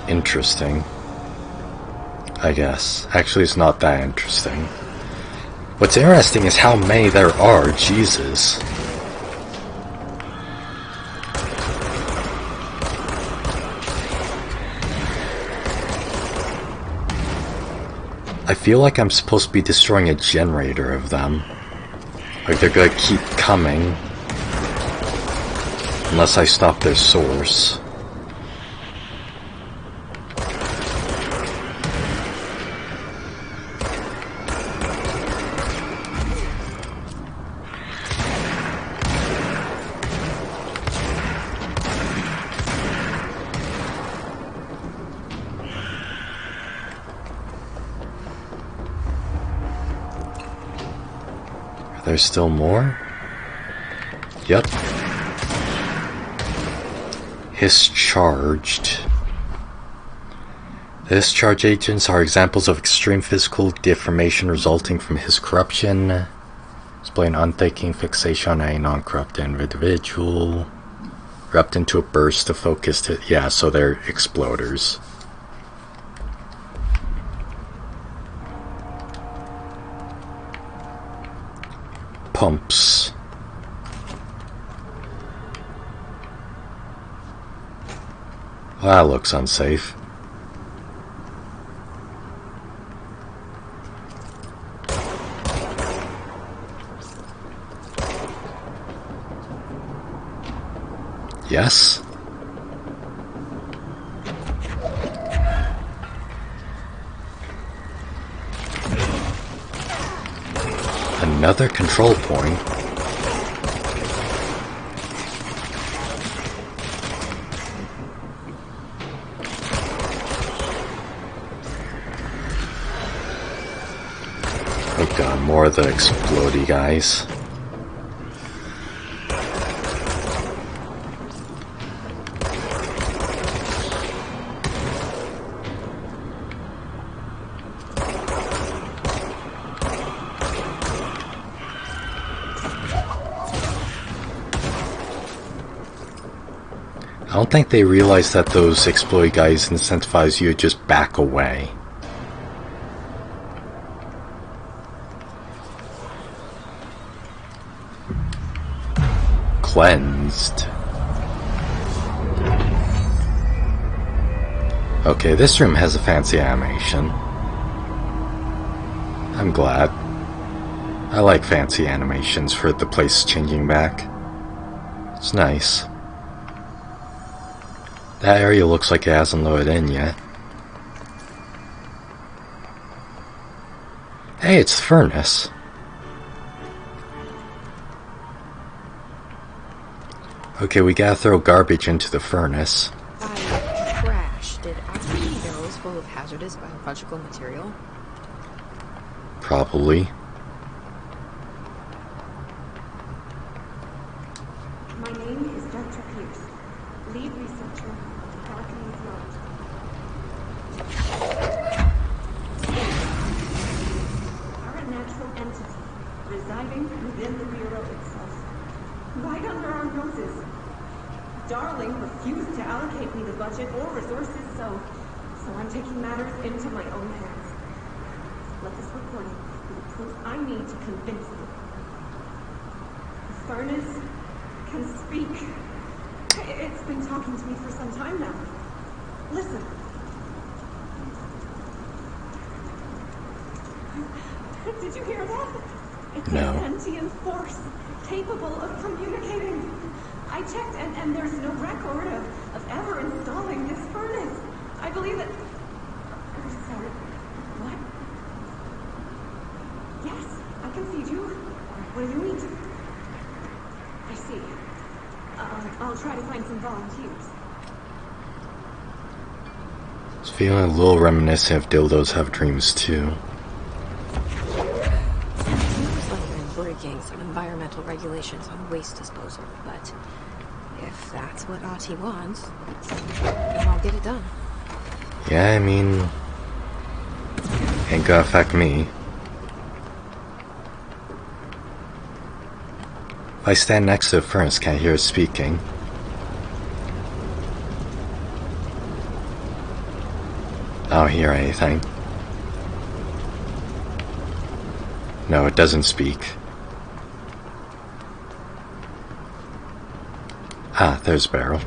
Interesting. I guess. Actually, it's not that interesting. What's interesting is how many there are. Jesus. I feel like I'm supposed to be destroying a generator of them. Like they're gonna keep coming. Unless I stop their source. There's still more? Yep. Discharged. The discharge agents are examples of extreme physical deformation resulting from his corruption. Display an unthinking fixation on a non-corrupt individual. Erupt into a burst of focused hit. Yeah, so they're exploders. Pumps. Well, that looks unsafe. Yes? Another control point. Oh god, more of the explodey guys. I don't think they realize that those exploit guys incentivize you to just back away. Cleansed. Okay, this room has a fancy animation. I'm glad. I like fancy animations for the place changing back. It's nice. That area looks like it hasn't loaded in yet. Hey, it's the furnace. Okay, we gotta throw garbage into the furnace. Trash. Did Aki leave barrels full of hazardous biological material? Probably. My name is Dr. Pierce, lead researcher at the Falcon's Lodge. Are a natural entity residing within the Bureau itself. Right under our noses. Darling refused to allocate me the budget or resources, so I'm taking matters into my own hands. Let this recording be the proof I need to convince you. The furnace can speak. It's been talking to me for some time now. Listen. Did you hear that? It's No. a sentient force capable of communicating. I checked, and there's no record of ever installing this furnace. I believe that... I'm sorry. What? Yes, I can feed you. What do you eat? I see. I'll try to find some volunteers. It's feeling a little reminiscent of Dildos Have Dreams too. Seems like they're breaking some environmental regulations on waste disposal, but if that's what Ahti wants, then I'll get it done. Yeah, I mean, ain't gonna affect me. If I stand next to the furnace, can't hear it speaking. I don't hear anything. No, it doesn't speak. Ah, there's Beryl.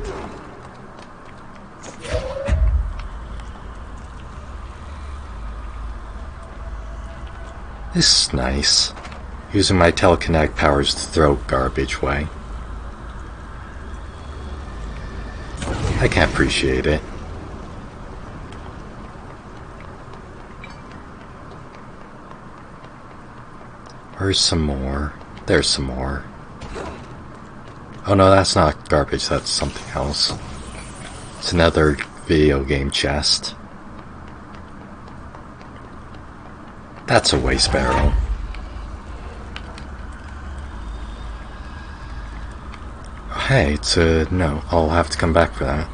This is nice. Using my telekinetic powers to throw garbage away. I can appreciate it. Where's some more? There's some more. Oh no, that's not garbage, that's something else. It's another video game chest. That's a waste barrel. Hey, it's a... no, I'll have to come back for that.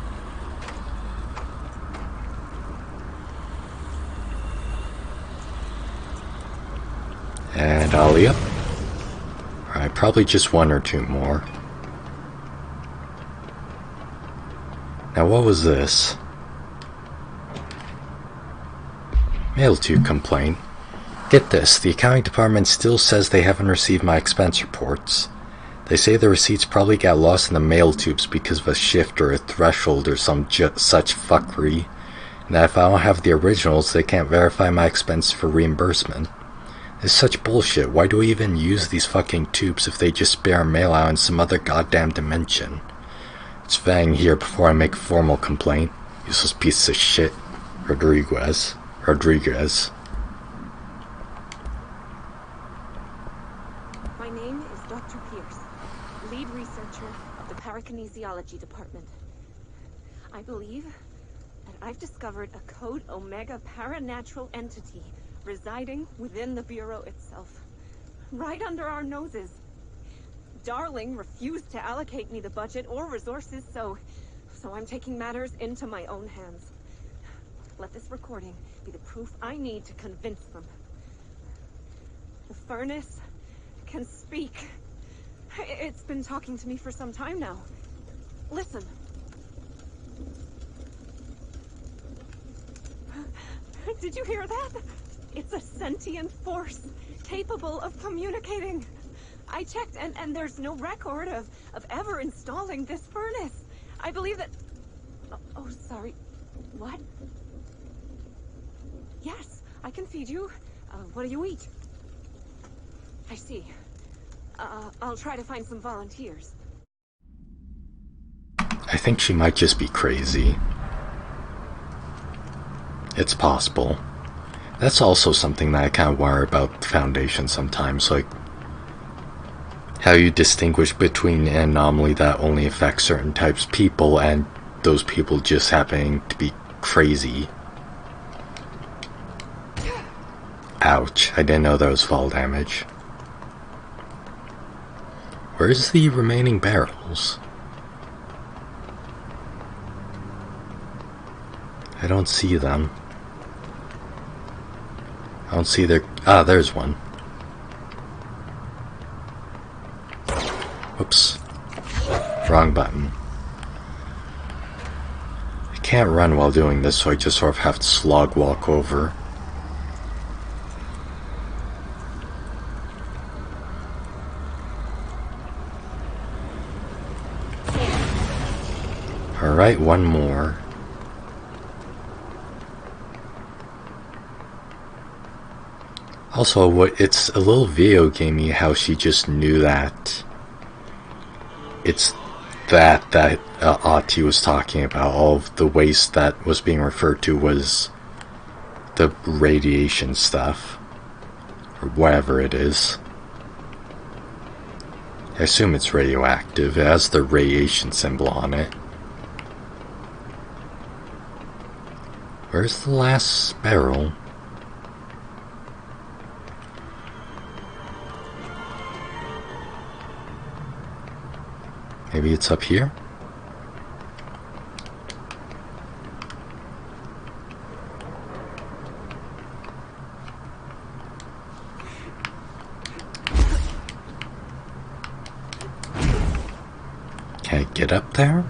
And ollie up. Alright, probably just one or two more. Now what was this? Mail to complaint. Get this, the accounting department still says they haven't received my expense reports. They say the receipts probably got lost in the mail tubes because of a shift or a threshold or some such fuckery, and that if I don't have the originals, they can't verify my expense for reimbursement. It's such bullshit. Why do we even use these fucking tubes if they just spare our mail out in some other goddamn dimension? It's Vang here before I make a formal complaint. Useless piece of shit. Rodriguez. My name is Dr. Pierce, lead researcher of the Parakinesiology Department. I believe that I've discovered a Code Omega paranatural entity residing within the Bureau itself, right under our noses. Darling refused to allocate me the budget or resources, so I'm taking matters into my own hands. Let this recording be the proof I need to convince them. The furnace can speak. It's been talking to me for some time now. Listen. Did you hear that? It's a sentient force capable of communicating. I checked, and there's no record of ever installing this furnace. I believe that... Oh, sorry. What? Yes, I can feed you. What do you eat? I see. I'll try to find some volunteers. I think she might just be crazy. It's possible. That's also something that I kind of worry about the Foundation sometimes, like how you distinguish between an anomaly that only affects certain types of people and those people just happening to be crazy. Ouch, I didn't know that was fall damage. Where's the remaining barrels? I don't see them. I don't see their... Ah, there's one. Whoops. Wrong button. I can't run while doing this, so I just sort of have to slog walk over. Alright, one more. Also, it's a little video gamey how she just knew that it's that Ati was talking about. All of the waste that was being referred to was the radiation stuff, or whatever it is. I assume it's radioactive. It has the radiation symbol on it. Where's the last barrel? Maybe it's up here? Can I get up there?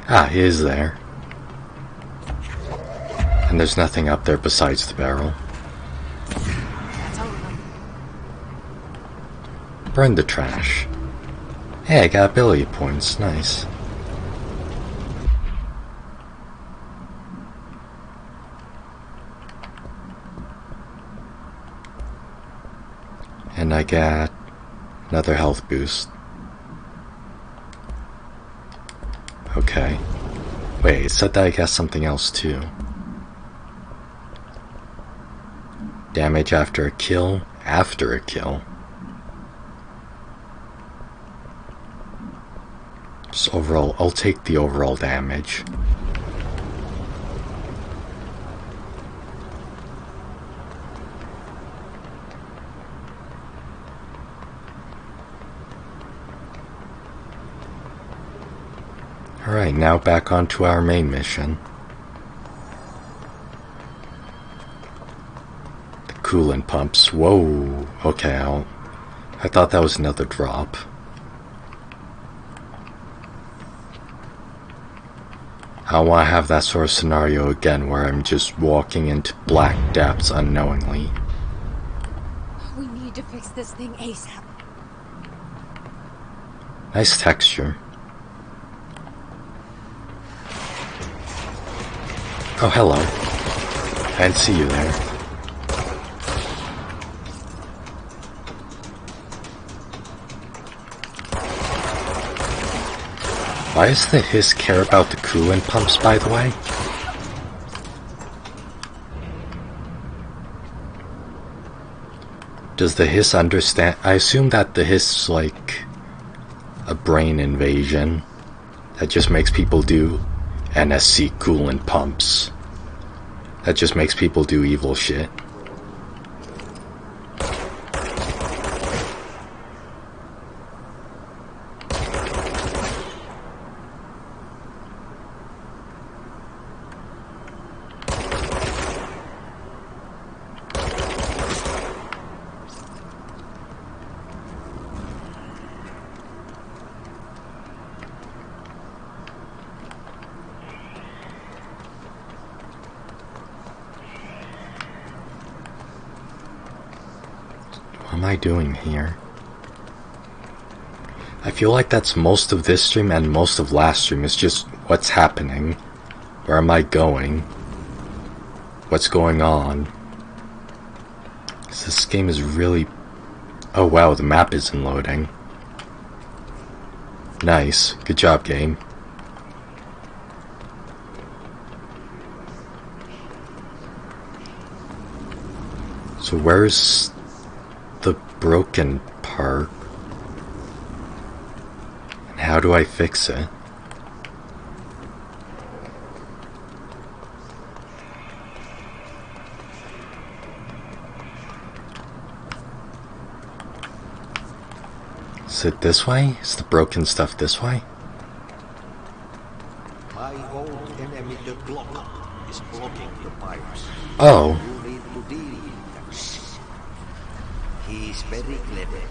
Ah, he is there. And there's nothing up there besides the barrel. Burn the trash. Hey, I got ability points. Nice. And I got another health boost. Okay. Wait, it said that I got something else too. Damage after a kill. After a kill. Just overall, I'll take the overall damage. Alright, now back onto our main mission. The coolant pumps. Whoa. Okay, I thought that was another drop. I don't want to have that sort of scenario again where I'm just walking into black depths unknowingly. We need to fix this thing ASAP. Nice texture. Oh, hello. I didn't see you there. Why does the hiss care about the coolant pumps, by the way? Does the hiss understand? I assume that the hiss is like a brain invasion that just makes people do NSC coolant pumps. That just makes people do evil shit. What am I doing here? I feel like that's most of this stream and most of last stream is just what's happening. Where am I going? What's going on? 'Cause this game is really... Oh wow, the map isn't loading. Nice. Good job, game. So where's the broken part? And how do I fix it? Is it this way? Is the broken stuff this way? My old enemy, the Glock, is blocking the virus. Oh. You need to deal with them. He's very clever.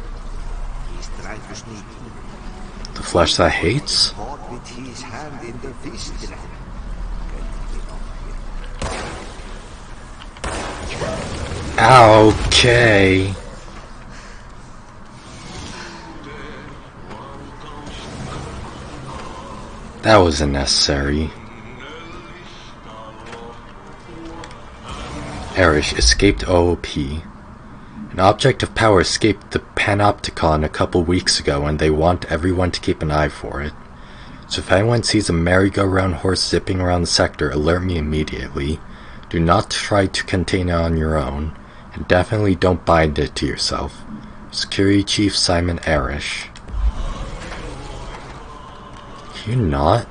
He's trying to sneak in. The flesh that hates? Caught with his hand in the fish trap. Okay. That wasn't necessary. Erish escaped OOP. An object of power escaped the Panopticon a couple weeks ago, and they want everyone to keep an eye for it. So if anyone sees a merry-go-round horse zipping around the sector, alert me immediately. Do not try to contain it on your own, and definitely don't bind it to yourself. Security Chief Simon Erish. Can you not?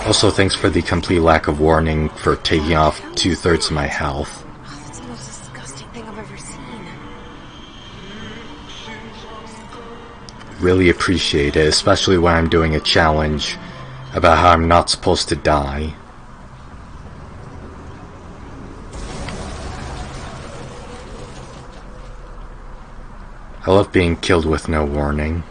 Also, thanks for the complete lack of warning for taking off 2/3 of my health. Oh, that's the most disgusting thing I've ever seen. Really appreciate it, especially when I'm doing a challenge about how I'm not supposed to die. I love being killed with no warning.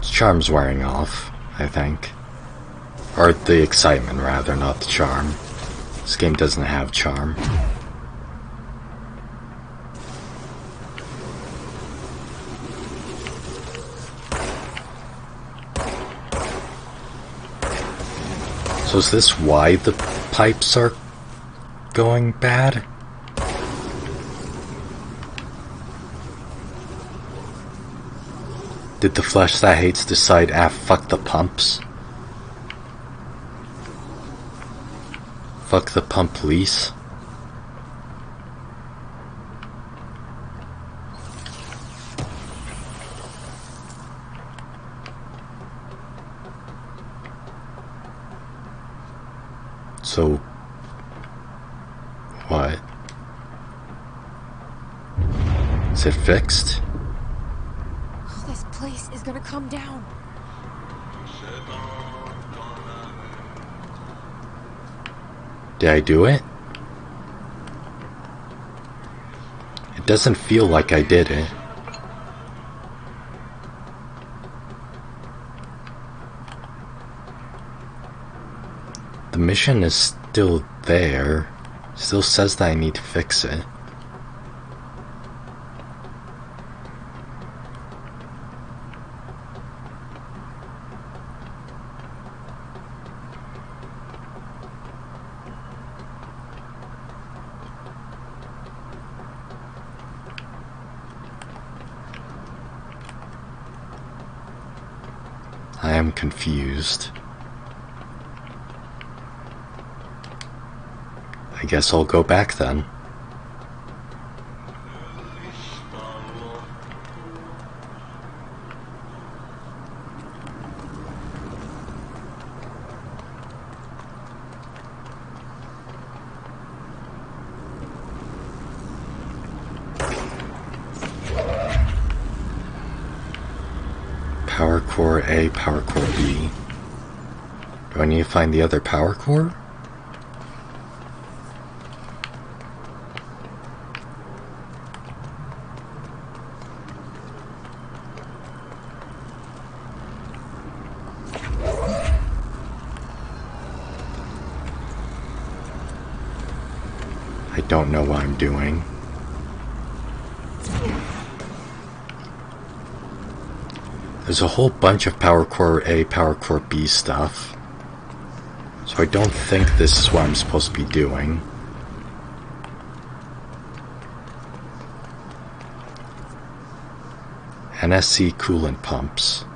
Charm's wearing off, I think. Or the excitement, rather, not the charm. This game doesn't have charm. So is this why the pipes are going bad? Did the flesh that hates decide, fuck the pumps? Fuck the pump police? So, what? Is it fixed? This place is gonna come down. Did I do it? It doesn't feel like I did it. The mission is still there. Still says that I need to fix it. I am confused. I guess I'll go back then. Power core A, power core B. Do I need to find the other power core? I don't know what I'm doing. There's a whole bunch of Power Core A, Power Core B stuff. So I don't think this is what I'm supposed to be doing. NSC coolant pumps.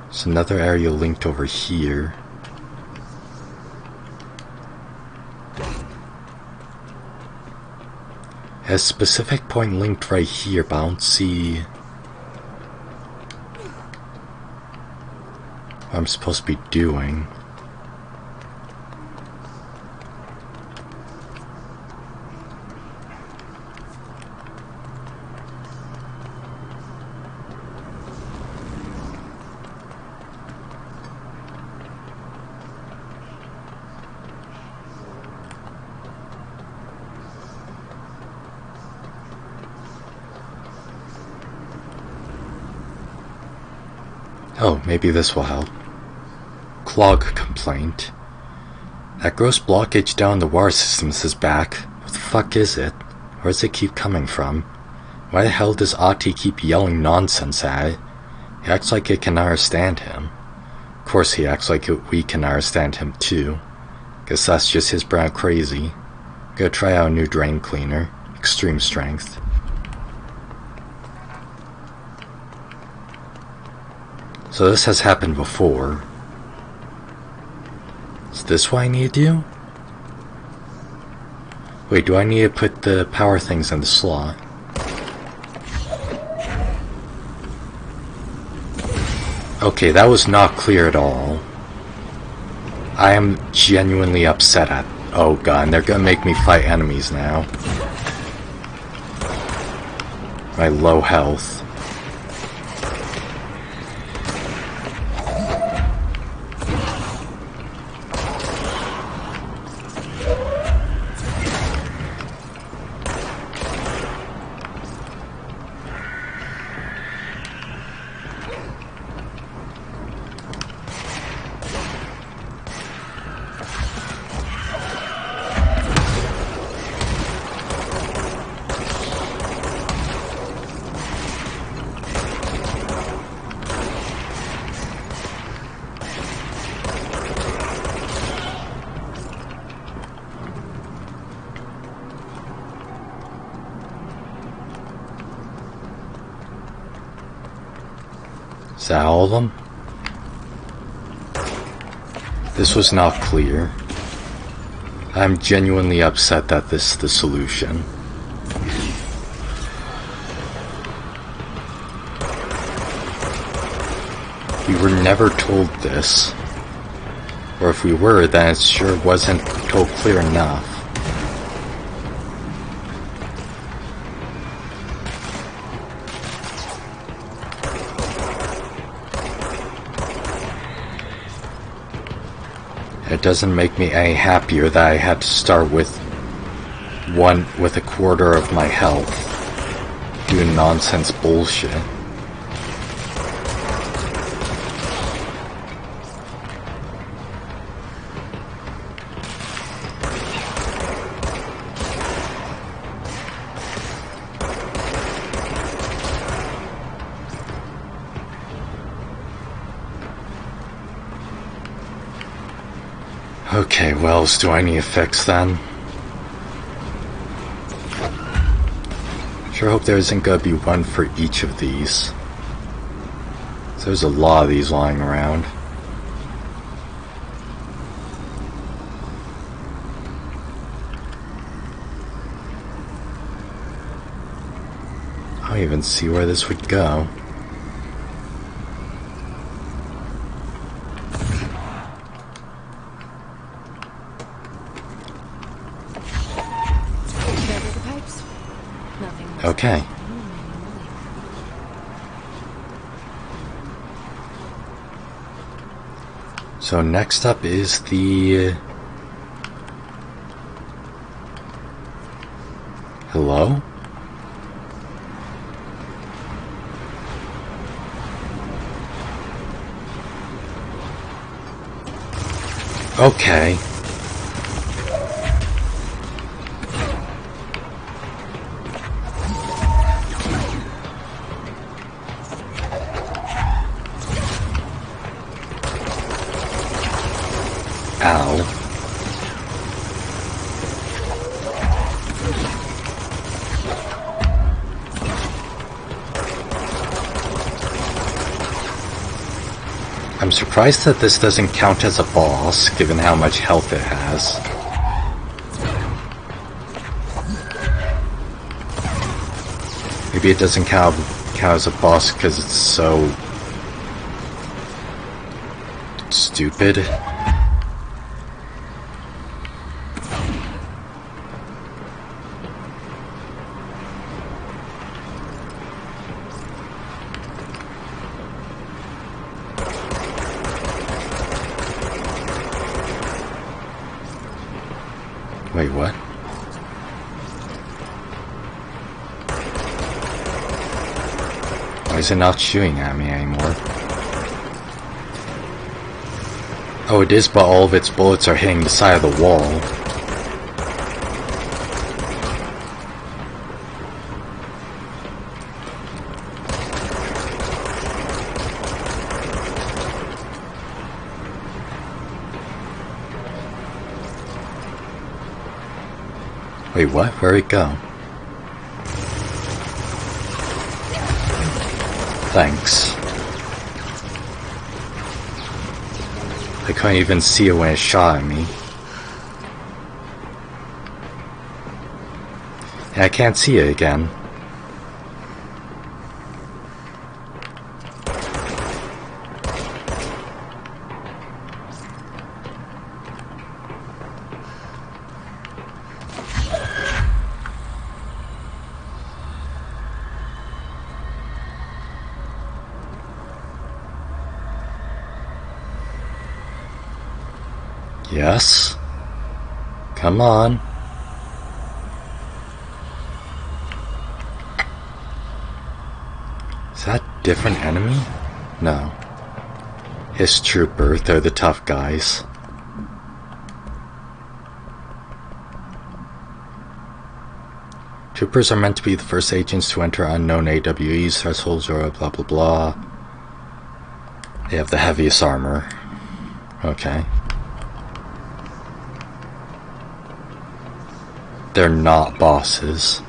There's another area linked over here. A specific point linked right here, but I don't see what I'm supposed to be doing. Oh, maybe this will help. Clog complaint. That gross blockage down the water systems is back. What the fuck is it? Where does it keep coming from? Why the hell does Ahti keep yelling nonsense at it? He acts like it can understand him. Of course he acts like we can understand him too. Guess that's just his brand crazy. Gotta try out a new drain cleaner. Extreme strength. So this has happened before. Is this what I need to do? Wait, do I need to put the power things in the slot? Okay, that was not clear at all. I am genuinely upset at... Oh god, they're gonna make me fight enemies now. My low health. Is that all of them? This was not clear. I'm genuinely upset that this is the solution. We were never told this. Or if we were, then it sure wasn't told clear enough. It doesn't make me any happier that I had to start with a quarter of my health, doing nonsense bullshit. Okay, what else do I need to fix then? Sure hope there isn't gonna be one for each of these. There's a lot of these lying around. I don't even see where this would go. Okay. So next up is the... Hello? Okay. I'm surprised that this doesn't count as a boss, given how much health it has. Maybe it doesn't count as a boss because it's so stupid. Wait, what? Why is it not shooting at me anymore? Oh, it is, but all of its bullets are hitting the side of the wall. Wait, what? Where'd it go? Thanks. I couldn't even see it when it shot at me. And I can't see it again. Yes? Come on. Is that a different enemy? No. His trooper, they're the tough guys. Troopers are meant to be the first agents to enter unknown AWEs, thresholds, or blah blah blah. They have the heaviest armor. Okay. They're not bosses.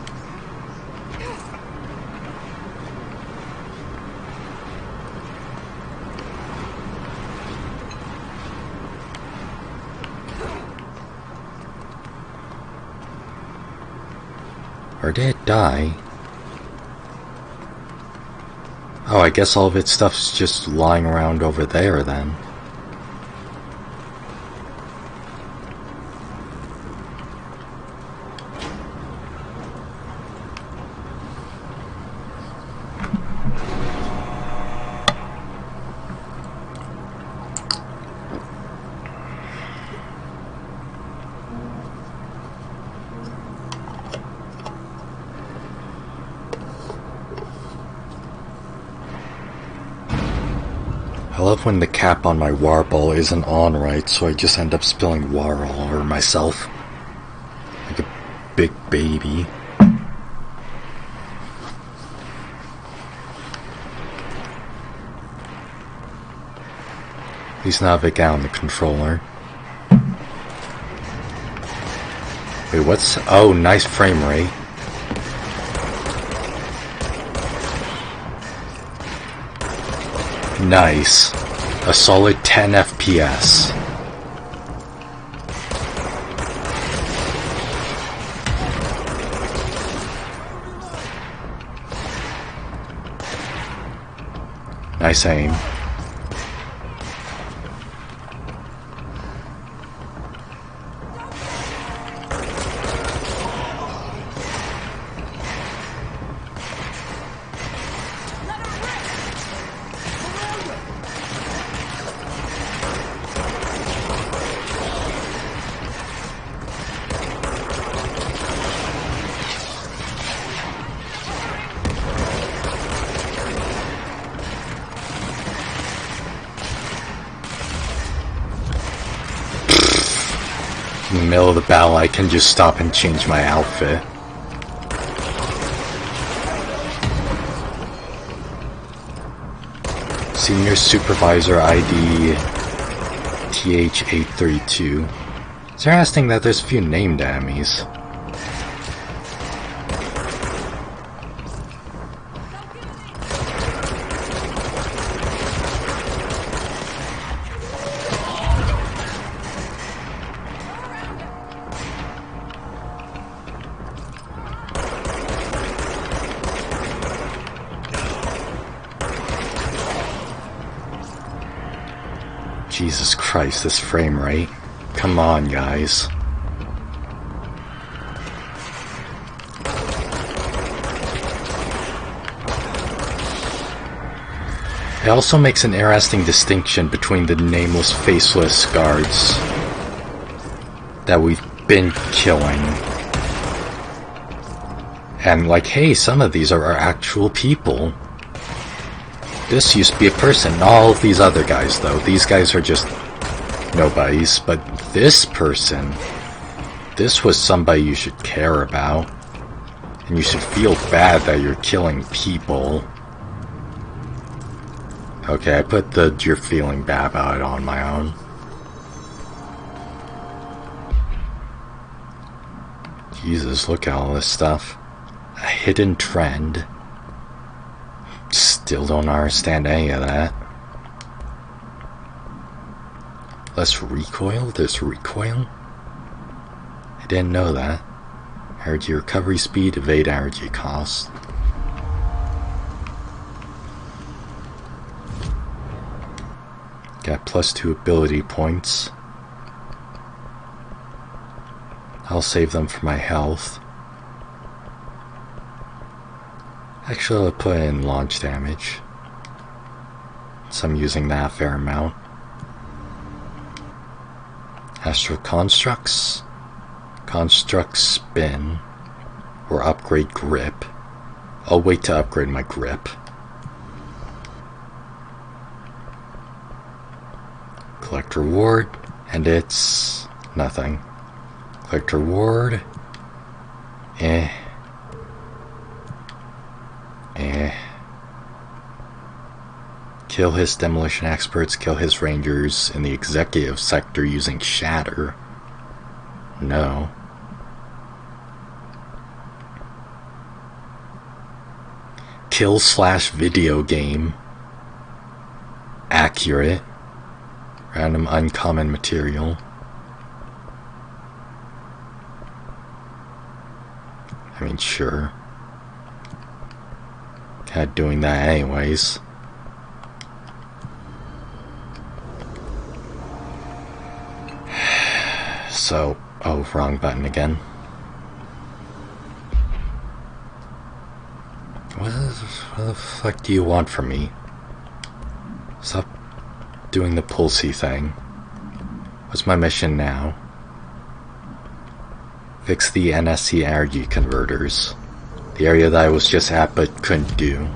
Or did it die? Oh, I guess all of its stuff's just lying around over there then. I love when the cap on my warble isn't on right, so I just end up spilling water all over myself. Like a big baby. Please navigate down the controller. Wait, what's... Oh, nice frame rate. Nice. A solid 10 FPS. Nice aim. In the middle of the battle, I can just stop and change my outfit. Senior Supervisor ID TH832. It's interesting that there's a few named enemies. Jesus Christ, this frame rate. Come on, guys. It also makes an interesting distinction between the nameless, faceless guards that we've been killing. And like, hey, some of these are our actual people. This used to be a person. All of these other guys, though, these guys are just nobodies. But this person, this was somebody you should care about. And you should feel bad that you're killing people. Okay, I put the "you're feeling bad about it" on my own. Jesus, look at all this stuff. A hidden trend. Still don't understand any of that. Less recoil? There's recoil? I didn't know that. Energy recovery speed, evade energy cost. Got +2 ability points. I'll save them for my health. Actually, I'll put in launch damage, so I'm using that a fair amount. Astral constructs. Construct spin. Or upgrade grip. I'll wait to upgrade my grip. Collect reward, and it's nothing. Collect reward. Kill his demolition experts, kill his rangers in the executive sector using shatter. No. Kill/video game. Accurate. Random uncommon material. I mean, sure. Kinda doing that anyways. So, oh, wrong button again. What the fuck do you want from me? Stop doing the pulsey thing. What's my mission now? Fix the NSC energy converters. The area that I was just at but couldn't do.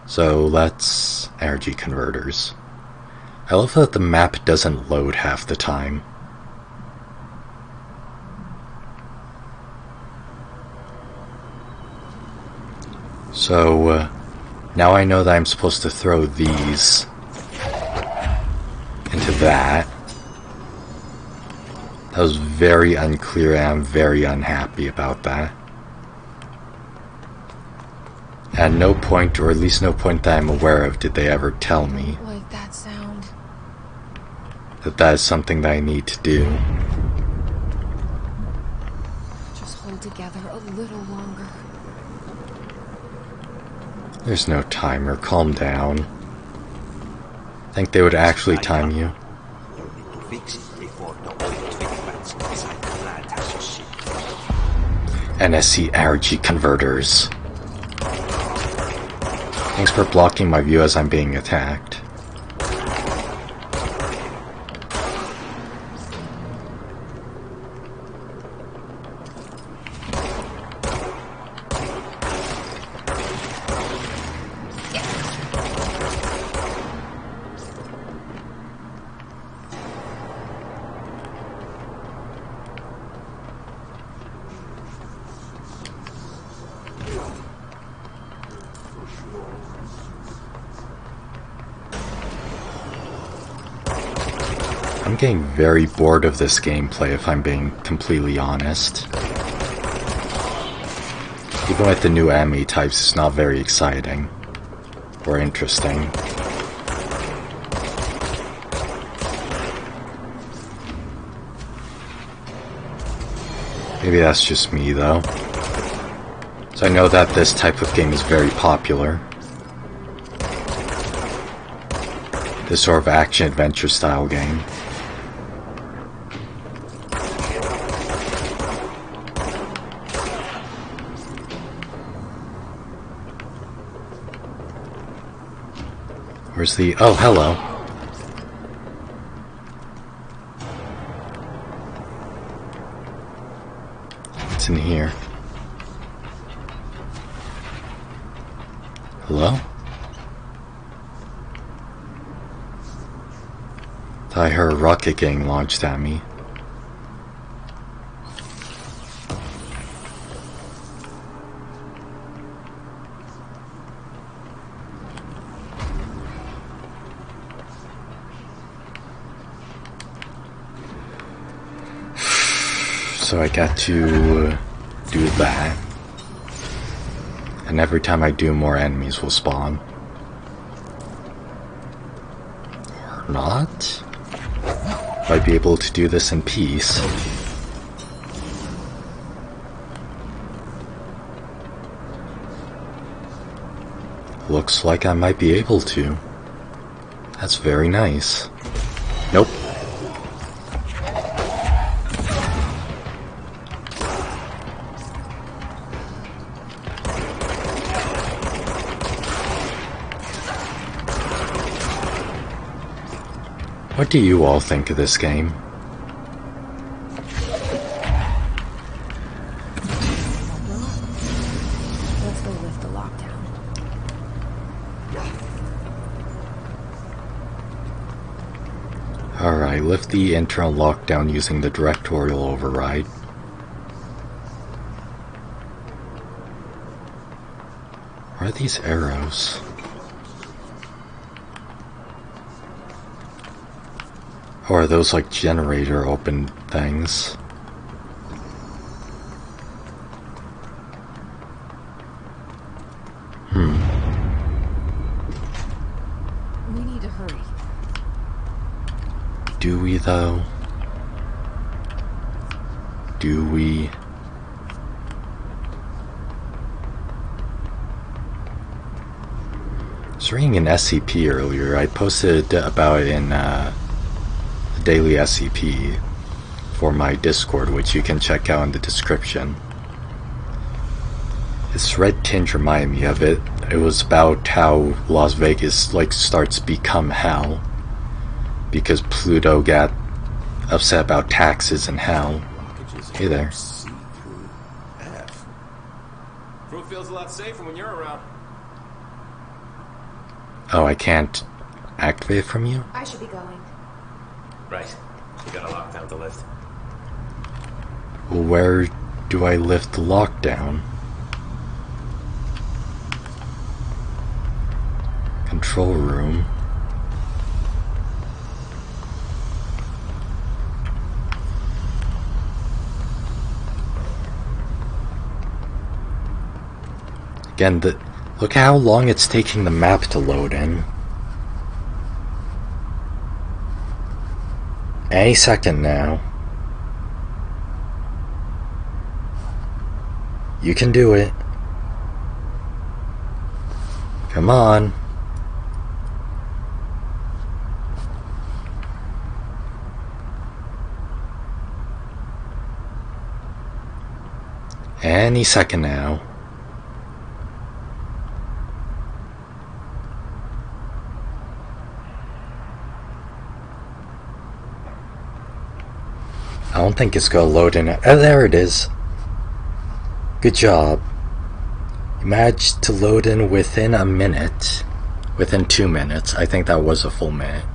So let's energy converters. I love that the map doesn't load half the time. So now I know that I'm supposed to throw these into that. That was very unclear and I'm very unhappy about that. At no point, or at least no point that I'm aware of, did they ever tell me Like that sound. that is something that I need to do. Just hold together a little longer. There's no timer, calm down. Think they would actually time you? NSC energy converters. Thanks for blocking my view as I'm being attacked. I'm getting very bored of this gameplay if I'm being completely honest. Even with the new enemy types, it's not very exciting or interesting. Maybe that's just me though. So I know that this type of game is very popular. this sort of action-adventure style game. Where's the... oh, hello. What's in here? Hello? I heard a rocket getting launched at me. So I got to do that. And every time I do, more enemies will spawn. Or not? Might be able to do this in peace. Looks like I might be able to. That's very nice. Nope. What do you all think of this game? Let's go lift the lockdown. Alright, lift the internal lockdown using the directorial override. Where are these arrows? Or are those like generator open things? We need to hurry. Do we though? Do we? I was reading an SCP earlier. I posted about it in daily SCP for my Discord, which you can check out in the description. This red tinge reminded me of it. It was about how Las Vegas starts to become hell because Pluto got upset about taxes and hell. Hey there. Crew feels a lot safer when you're around. Oh, I can't activate from you? I should be going. Right. You got a lockdown to lift. Well, where do I lift the lockdown? Control room. Again, look how long it's taking the map to load in. Any second now. You can do it. Come on. Any second now. I don't think it's gonna load in. Oh, there it is. Good job. You managed to load in within a minute. Within 2 minutes. I think that was a full minute.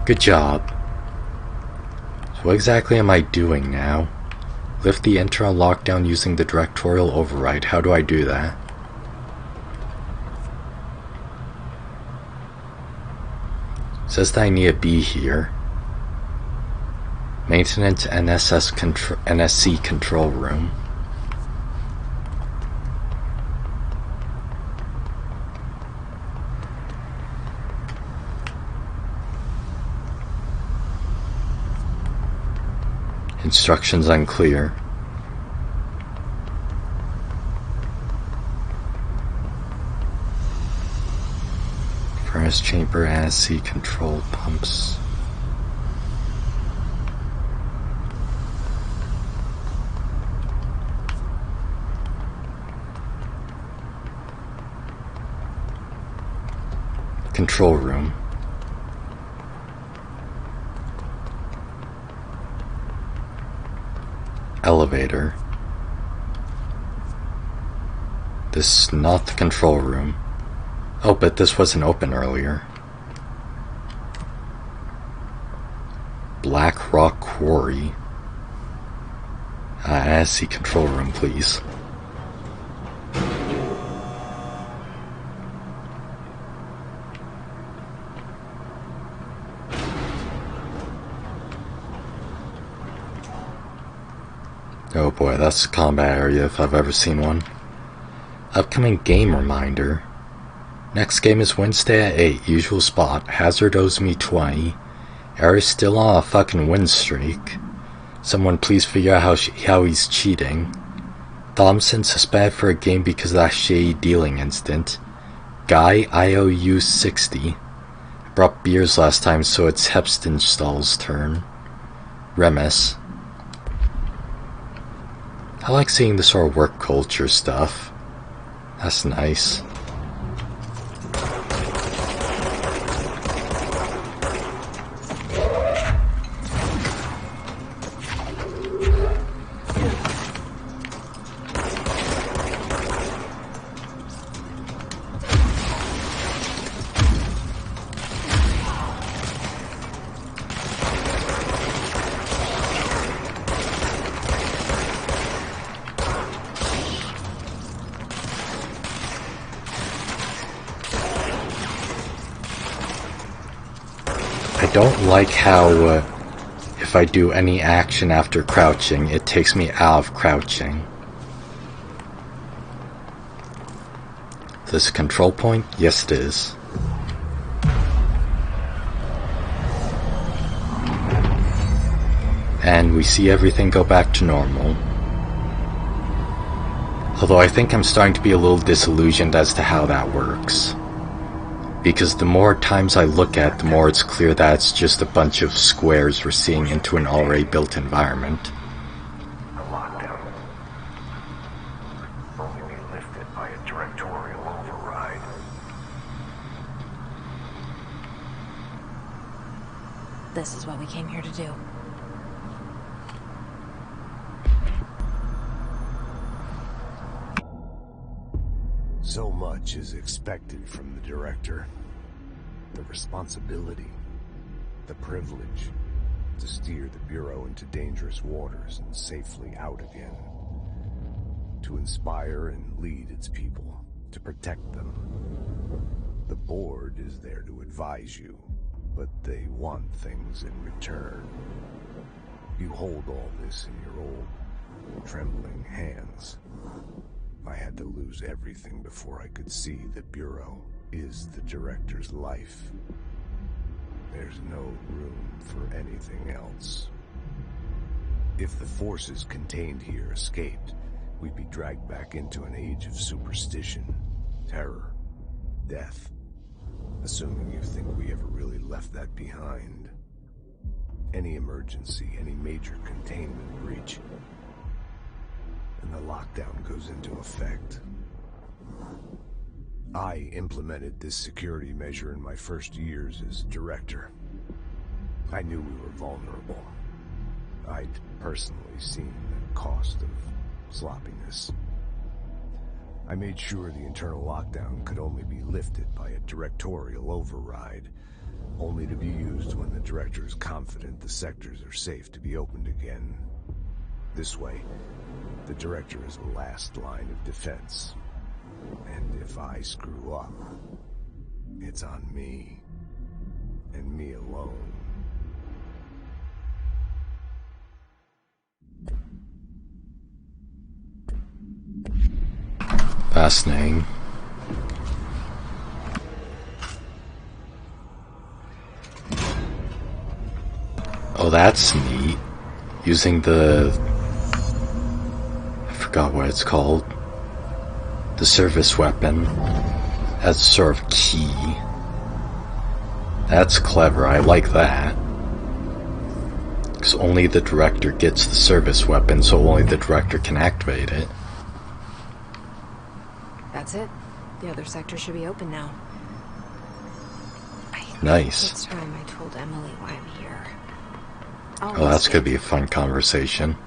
Good job. So what exactly am I doing now? Lift the internal lockdown using the directorial override. How do I do that? Says that I need to be here. Maintenance NSC control room. Instructions unclear. Gas chamber, AAASCP control pumps. Control room. Elevator. This is not the control room. Oh, but this wasn't open earlier. Black Rock Quarry. AAASCP control room, please. Oh boy, that's a combat area if I've ever seen one. Upcoming game reminder. Next game is Wednesday at 8, usual spot. Hazard owes me 20. Ares still on a fucking win streak. Someone please figure out how he's cheating. Thompson suspended for a game because of that shady dealing incident. Guy, I owe you 60. Brought beers last time, so it's Hepstenstall's turn. Remus. I like seeing the sort of work culture stuff. That's nice. I don't like how, if I do any action after crouching, it takes me out of crouching. Is this a control point? Yes, it is. And we see everything go back to normal. Although I think I'm starting to be a little disillusioned as to how that works. Because the more times I look at, the more it's clear that it's just a bunch of squares we're seeing into an already built environment. The lockdown will only be lifted by a directorial override. This is what we came here to do. So much is expected from the director. The responsibility, the privilege to steer the Bureau into dangerous waters and safely out again. To inspire and lead its people, to protect them. The board is there to advise you, but they want things in return. You hold all this in your old, trembling hands. I had to lose everything before I could see the Bureau is the director's life. There's no room for anything else. If the forces contained here escaped, we'd be dragged back into an age of superstition, terror, death. Assuming you think we ever really left that behind. Any emergency, any major containment breach, and the lockdown goes into effect. I implemented this security measure in my first years as director. I knew we were vulnerable. I'd personally seen the cost of sloppiness. I made sure the internal lockdown could only be lifted by a directorial override, only to be used when the director is confident the sectors are safe to be opened again. This way, the director is the last line of defense. And if I screw up, it's on me, and me alone. Fascinating. Oh, that's neat. Using the... I forgot what it's called. The service weapon as a sort of key. That's clever, I like that. Because only the director gets the service weapon, so only the director can activate it. That's it. The other sector should be open now. Nice. It's time I told Emily why I'm here. Oh, that's gonna be a fun conversation.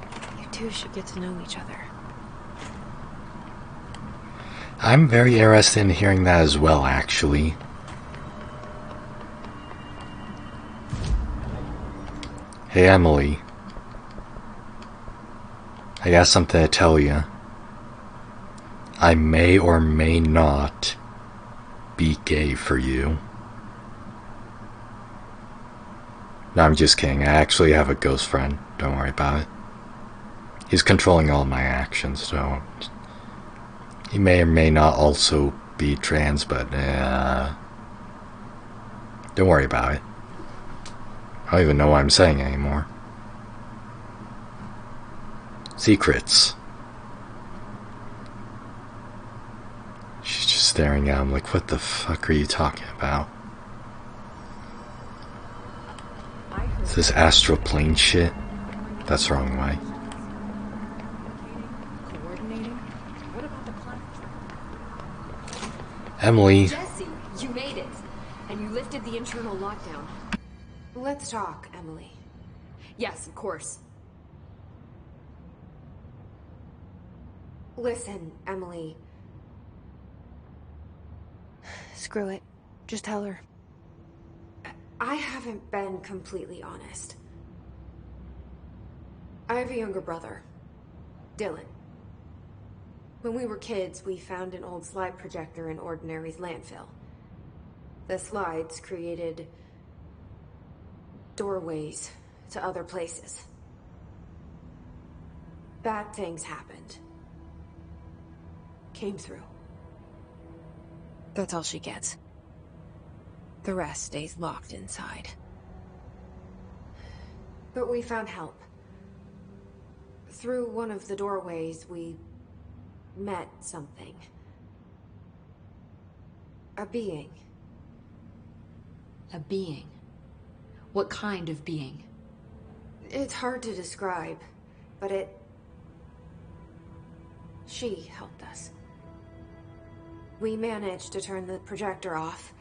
You two should get to know each other. I'm very interested in hearing that as well, actually. Hey, Emily. I got something to tell you. I may or may not be gay for you. No, I'm just kidding. I actually have a ghost friend. Don't worry about it. He's controlling all my actions, so... He may or may not also be trans, but... don't worry about it. I don't even know what I'm saying anymore. Secrets. She's just staring at him like, what the fuck are you talking about? Is this astral plane shit? That's the wrong way. Emily. Jesse, you made it. And you lifted the internal lockdown. Let's talk, Emily. Yes, of course. Listen, Emily. Screw it. Just tell her. I haven't been completely honest. I have a younger brother, Dylan. When we were kids, we found an old slide projector in Ordinary's landfill. The slides created doorways to other places. Bad things happened. Came through. That's all she gets. The rest stays locked inside. But we found help. Through one of the doorways, we met something. A being. A being? What kind of being? It's hard to describe, but she helped us. We managed to turn the projector off.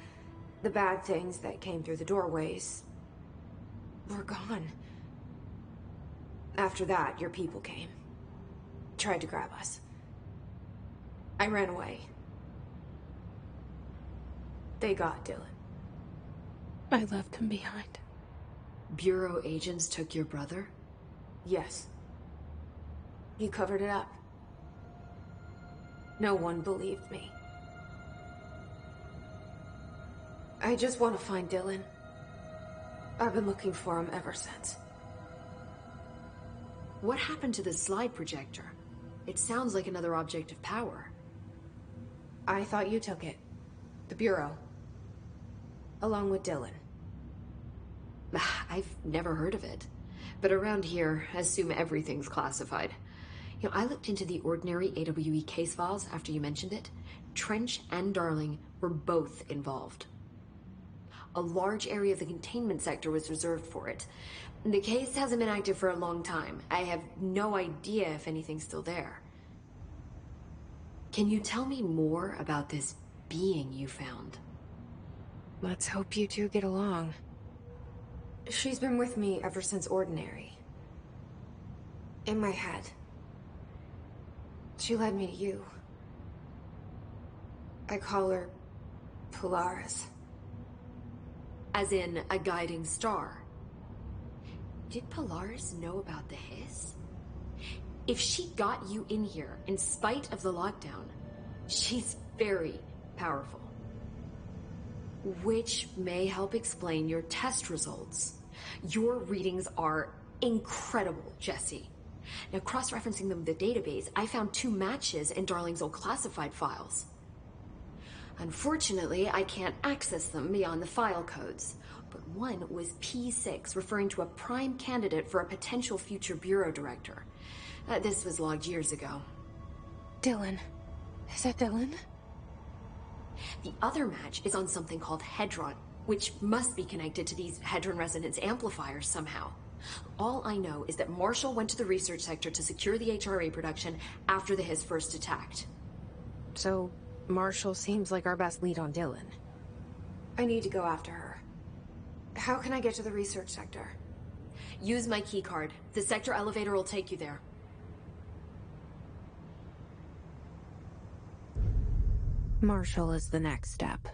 The bad things that came through the doorways were gone. After that, your people came. Tried to grab us. I ran away. They got Dylan. I left him behind. Bureau agents took your brother? Yes. He covered it up. No one believed me. I just want to find Dylan. I've been looking for him ever since. What happened to the slide projector? It sounds like another object of power. I thought you took it. The Bureau. Along with Dylan. I've never heard of it. But around here, I assume everything's classified. You know, I looked into the Ordinary AWE case files after you mentioned it. Trench and Darling were both involved. A large area of the containment sector was reserved for it. The case hasn't been active for a long time. I have no idea if anything's still there. Can you tell me more about this being you found? Let's hope you two get along. She's been with me ever since Ordinary. In my head. She led me to you. I call her Polaris. As in a guiding star. Did Polaris know about the hiss? If she got you in here in spite of the lockdown, she's very powerful. Which may help explain your test results. Your readings are incredible, Jesse. Now, cross-referencing them with the database, I found 2 matches in Darling's old classified files. Unfortunately, I can't access them beyond the file codes. But one was P6, referring to a prime candidate for a potential future bureau director. This was logged years ago. Dylan. Is that Dylan? The other match is on something called Hedron. which must be connected to these hadron resonance amplifiers somehow. All I know is that Marshall went to the research sector to secure the HRA production after the Hiss first attacked. So, Marshall seems like our best lead on Dylan. I need to go after her. How can I get to the research sector? Use my key card. The sector elevator will take you there. Marshall is the next step.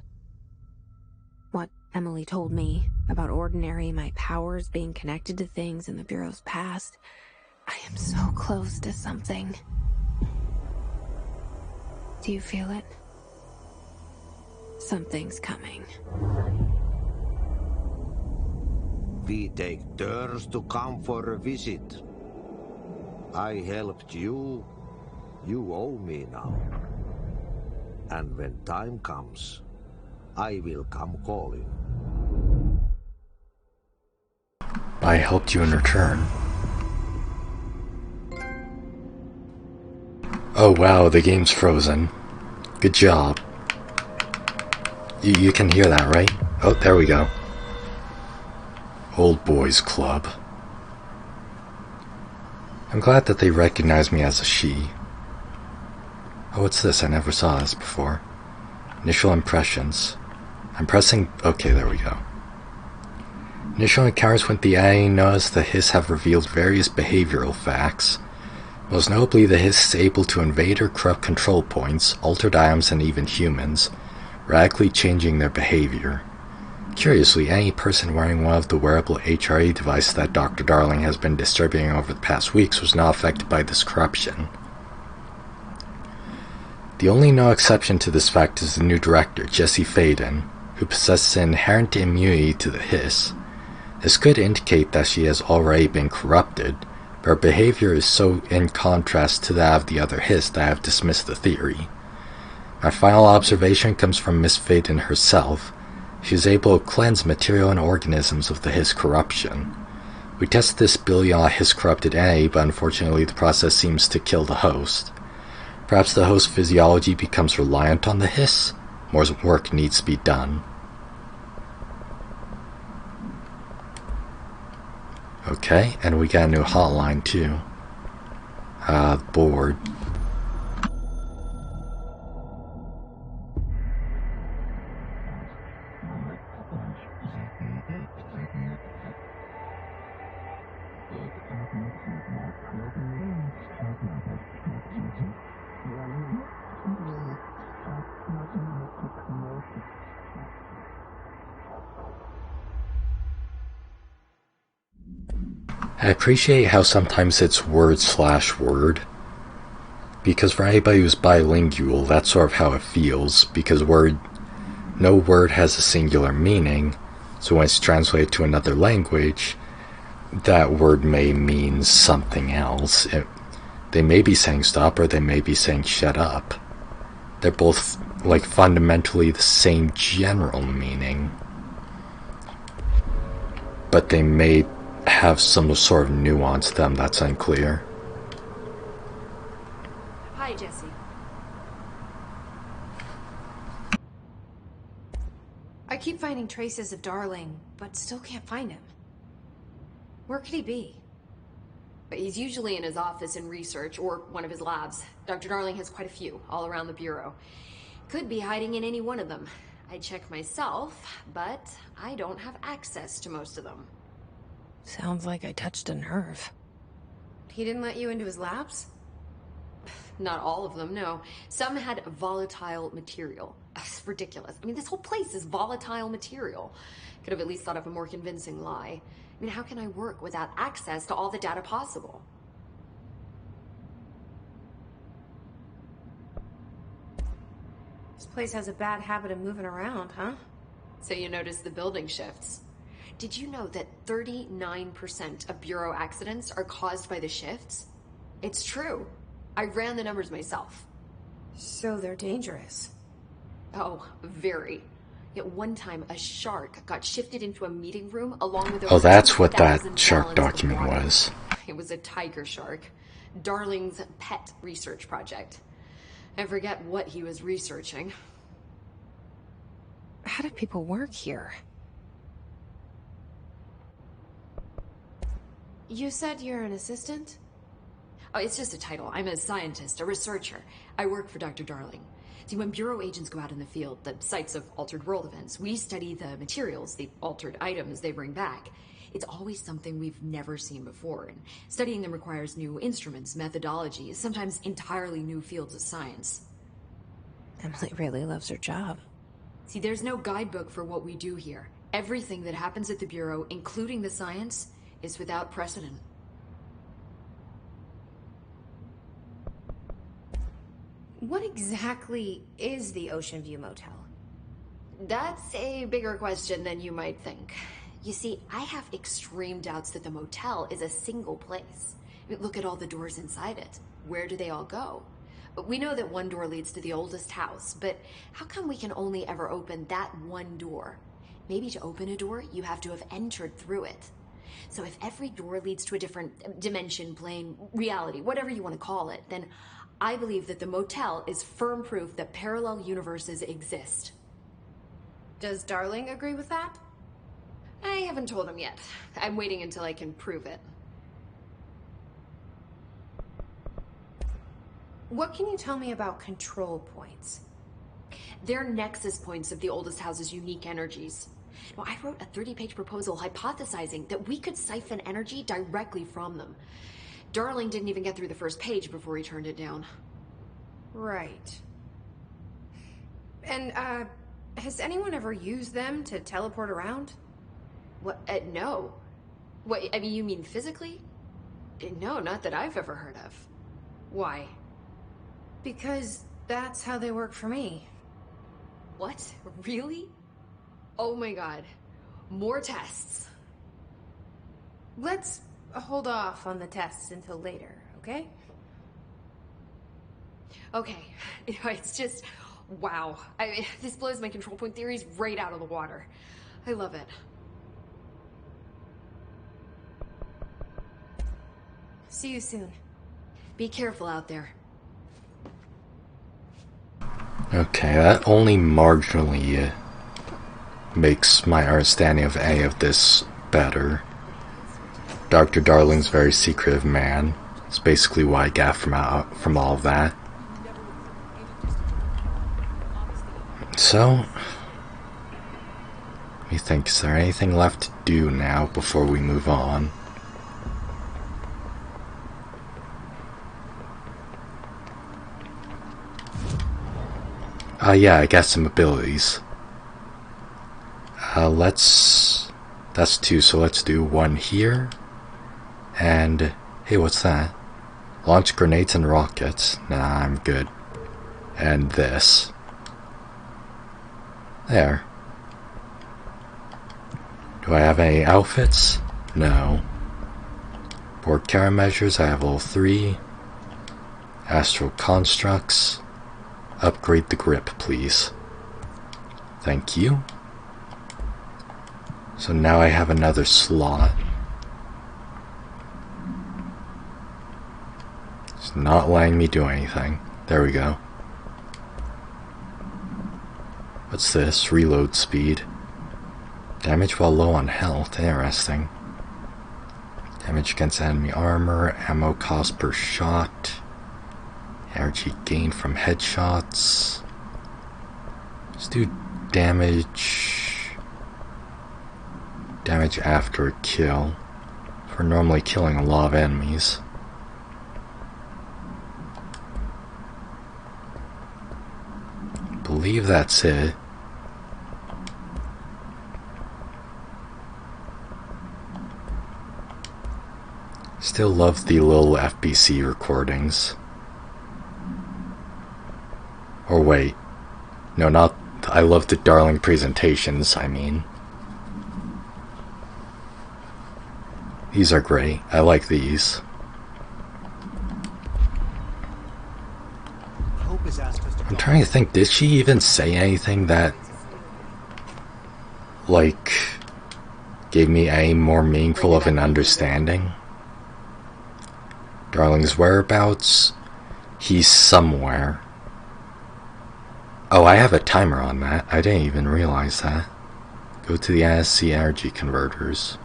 What Emily told me about Ordinary, my powers being connected to things in the Bureau's past. I am so close to something. Do you feel it? Something's coming. We take turns to come for a visit. I helped you. You owe me now. And when time comes, I will come calling. I helped you in return. Oh wow, the game's frozen. Good job. You can hear that, right? Oh, there we go. Old Boys Club. I'm glad that they recognize me as a she. Oh, what's this? I never saw this before. Initial impressions. I'm pressing... Okay, there we go. Initial encounters with the AA known as the Hiss have revealed various behavioral facts. Most notably, the Hiss is able to invade or corrupt control points, altered items, and even humans, radically changing their behavior. Curiously, any person wearing one of the wearable HRA devices that Dr. Darling has been distributing over the past weeks was not affected by this corruption. The only no exception to this fact is the new director, Jessie Faden, who possesses an inherent immunity to the Hiss. This could indicate that she has already been corrupted, but her behavior is so in contrast to that of the other Hiss that I have dismissed the theory. My final observation comes from Miss Faden herself. She is able to cleanse material and organisms of the Hiss corruption. We tested this ability on a Hiss-corrupted entity, but unfortunately the process seems to kill the host. Perhaps the host's physiology becomes reliant on the Hiss. More work needs to be done. Okay, and we got a new hotline too. Board. I appreciate how sometimes it's word/word, because for anybody who's bilingual, that's sort of how it feels, because no word has a singular meaning, so when it's translated to another language, that word may mean something else. They may be saying stop, or they may be saying shut up. They're both, like, fundamentally the same general meaning, but they may have some sort of nuance to them that's unclear. Hi, Jessie. I keep finding traces of Darling, but still can't find him. Where could he be? But he's usually in his office in research, or one of his labs. Dr. Darling has quite a few, all around the Bureau. Could be hiding in any one of them. I check myself, but I don't have access to most of them. Sounds like I touched a nerve. He didn't let you into his labs? Not all of them, no. Some had volatile material. It's ridiculous. I mean, this whole place is volatile material. Could have at least thought of a more convincing lie. I mean, how can I work without access to all the data possible? This place has a bad habit of moving around, huh? So you notice the building shifts. Did you know that 39% of Bureau accidents are caused by the shifts? It's true. I ran the numbers myself. So they're dangerous. Oh, very. At one time, a shark got shifted into a meeting room along with... Oh, that's what that shark document was. It was a tiger shark. Darling's pet research project. I forget what he was researching. How do people work here? You said you're an assistant? Oh, it's just a title. I'm a scientist, a researcher. I work for Dr. Darling. See, when Bureau agents go out in the field, the sites of altered world events, we study the materials, the altered items they bring back. It's always something we've never seen before, and studying them requires new instruments, methodologies, sometimes entirely new fields of science. Emily really loves her job. See, there's no guidebook for what we do here. Everything that happens at the Bureau, including the science, is without precedent. What exactly is the Ocean View Motel? That's a bigger question than you might think. You see, I have extreme doubts that the motel is a single place. I mean, look at all the doors inside it. Where do they all go? We know that one door leads to the oldest house, but how come we can only ever open that one door? Maybe to open a door, you have to have entered through it. So if every door leads to a different dimension, plane, reality, whatever you want to call it, then I believe that the motel is firm proof that parallel universes exist. Does Darling agree with that? I haven't told him yet. I'm waiting until I can prove it. What can you tell me about control points? They're nexus points of the oldest house's unique energies. Now, I wrote a 30-page proposal hypothesizing that we could siphon energy directly from them. Darling didn't even get through the first page before he turned it down. Right. And, has anyone ever used them to teleport around? What? No. What, I mean, you mean physically? No, not that I've ever heard of. Why? Because that's how they work for me. What? Really? Oh my god. More tests. Let's hold off on the tests until later, okay? Okay. It's just, wow. This blows my control point theories right out of the water. I love it. See you soon. Be careful out there. Okay, that only marginally makes my understanding of any of this better. Dr. Darling's a very secretive man. It's basically what I got from all of that. So, let me think, is there anything left to do now before we move on? Yeah, I got some abilities. That's 2, so let's do 1 here. And, hey, what's that? Launch grenades and rockets. Nah, I'm good. And this. There. Do I have any outfits? No. Board countermeasures, I have level 3. Astral constructs. Upgrade the grip, please. Thank you. So now I have another slot. It's not letting me do anything. There we go. What's this? Reload speed. Damage while low on health. Interesting. Damage against enemy armor. Ammo cost per shot. Energy gained from headshots. Let's do damage. Damage after a kill. For normally killing a lot of enemies. Believe that's it. Still love the little FBC recordings. Or wait. No, not... I love the Darling presentations, I mean. These are great. I like these. I'm trying to think, did she even say anything that, like, gave me any more meaningful of an understanding? Darling's whereabouts? He's somewhere. Oh, I have a timer on that. I didn't even realize that. Go to the AAASCP energy converters.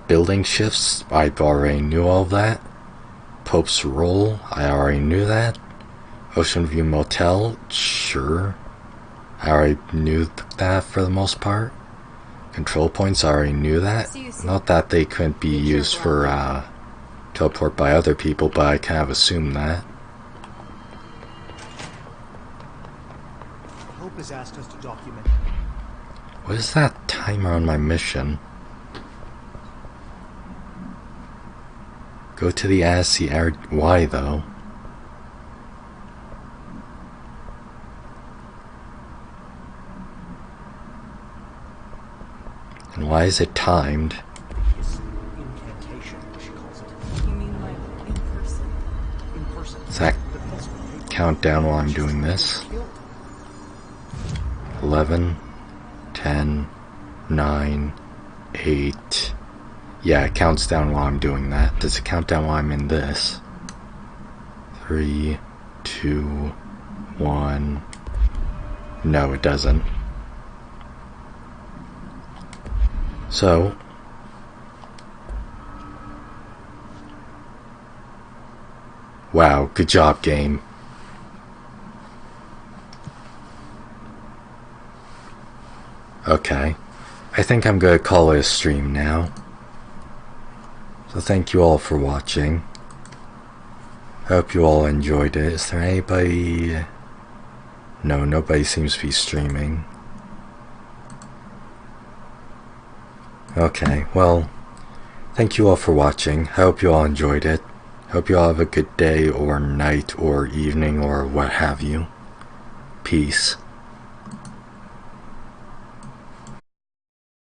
Building shifts, I already knew all that. Pope's Roll, I already knew that. Ocean View Motel, sure. I already knew that for the most part. Control points, I already knew that. Not that they couldn't be used for teleport by other people, but I kind of assumed that. Hope has asked us to document. What is that timer on my mission? Go to the AAASCP. Why though? And why is it timed? Incantation, she calls it. You mean like in person? In person. Does that count down while I'm doing this? 11, 10, 9, 8. Yeah, it counts down while I'm doing that. Does it count down while I'm in this? 3, 2, 1. No, it doesn't. So, wow, good job, game. Okay, I think I'm gonna call it a stream now. So thank you all for watching. I hope you all enjoyed it. Is there anybody... No, nobody seems to be streaming. Okay, well, thank you all for watching. I hope you all enjoyed it. Hope you all have a good day or night or evening or what have you. Peace.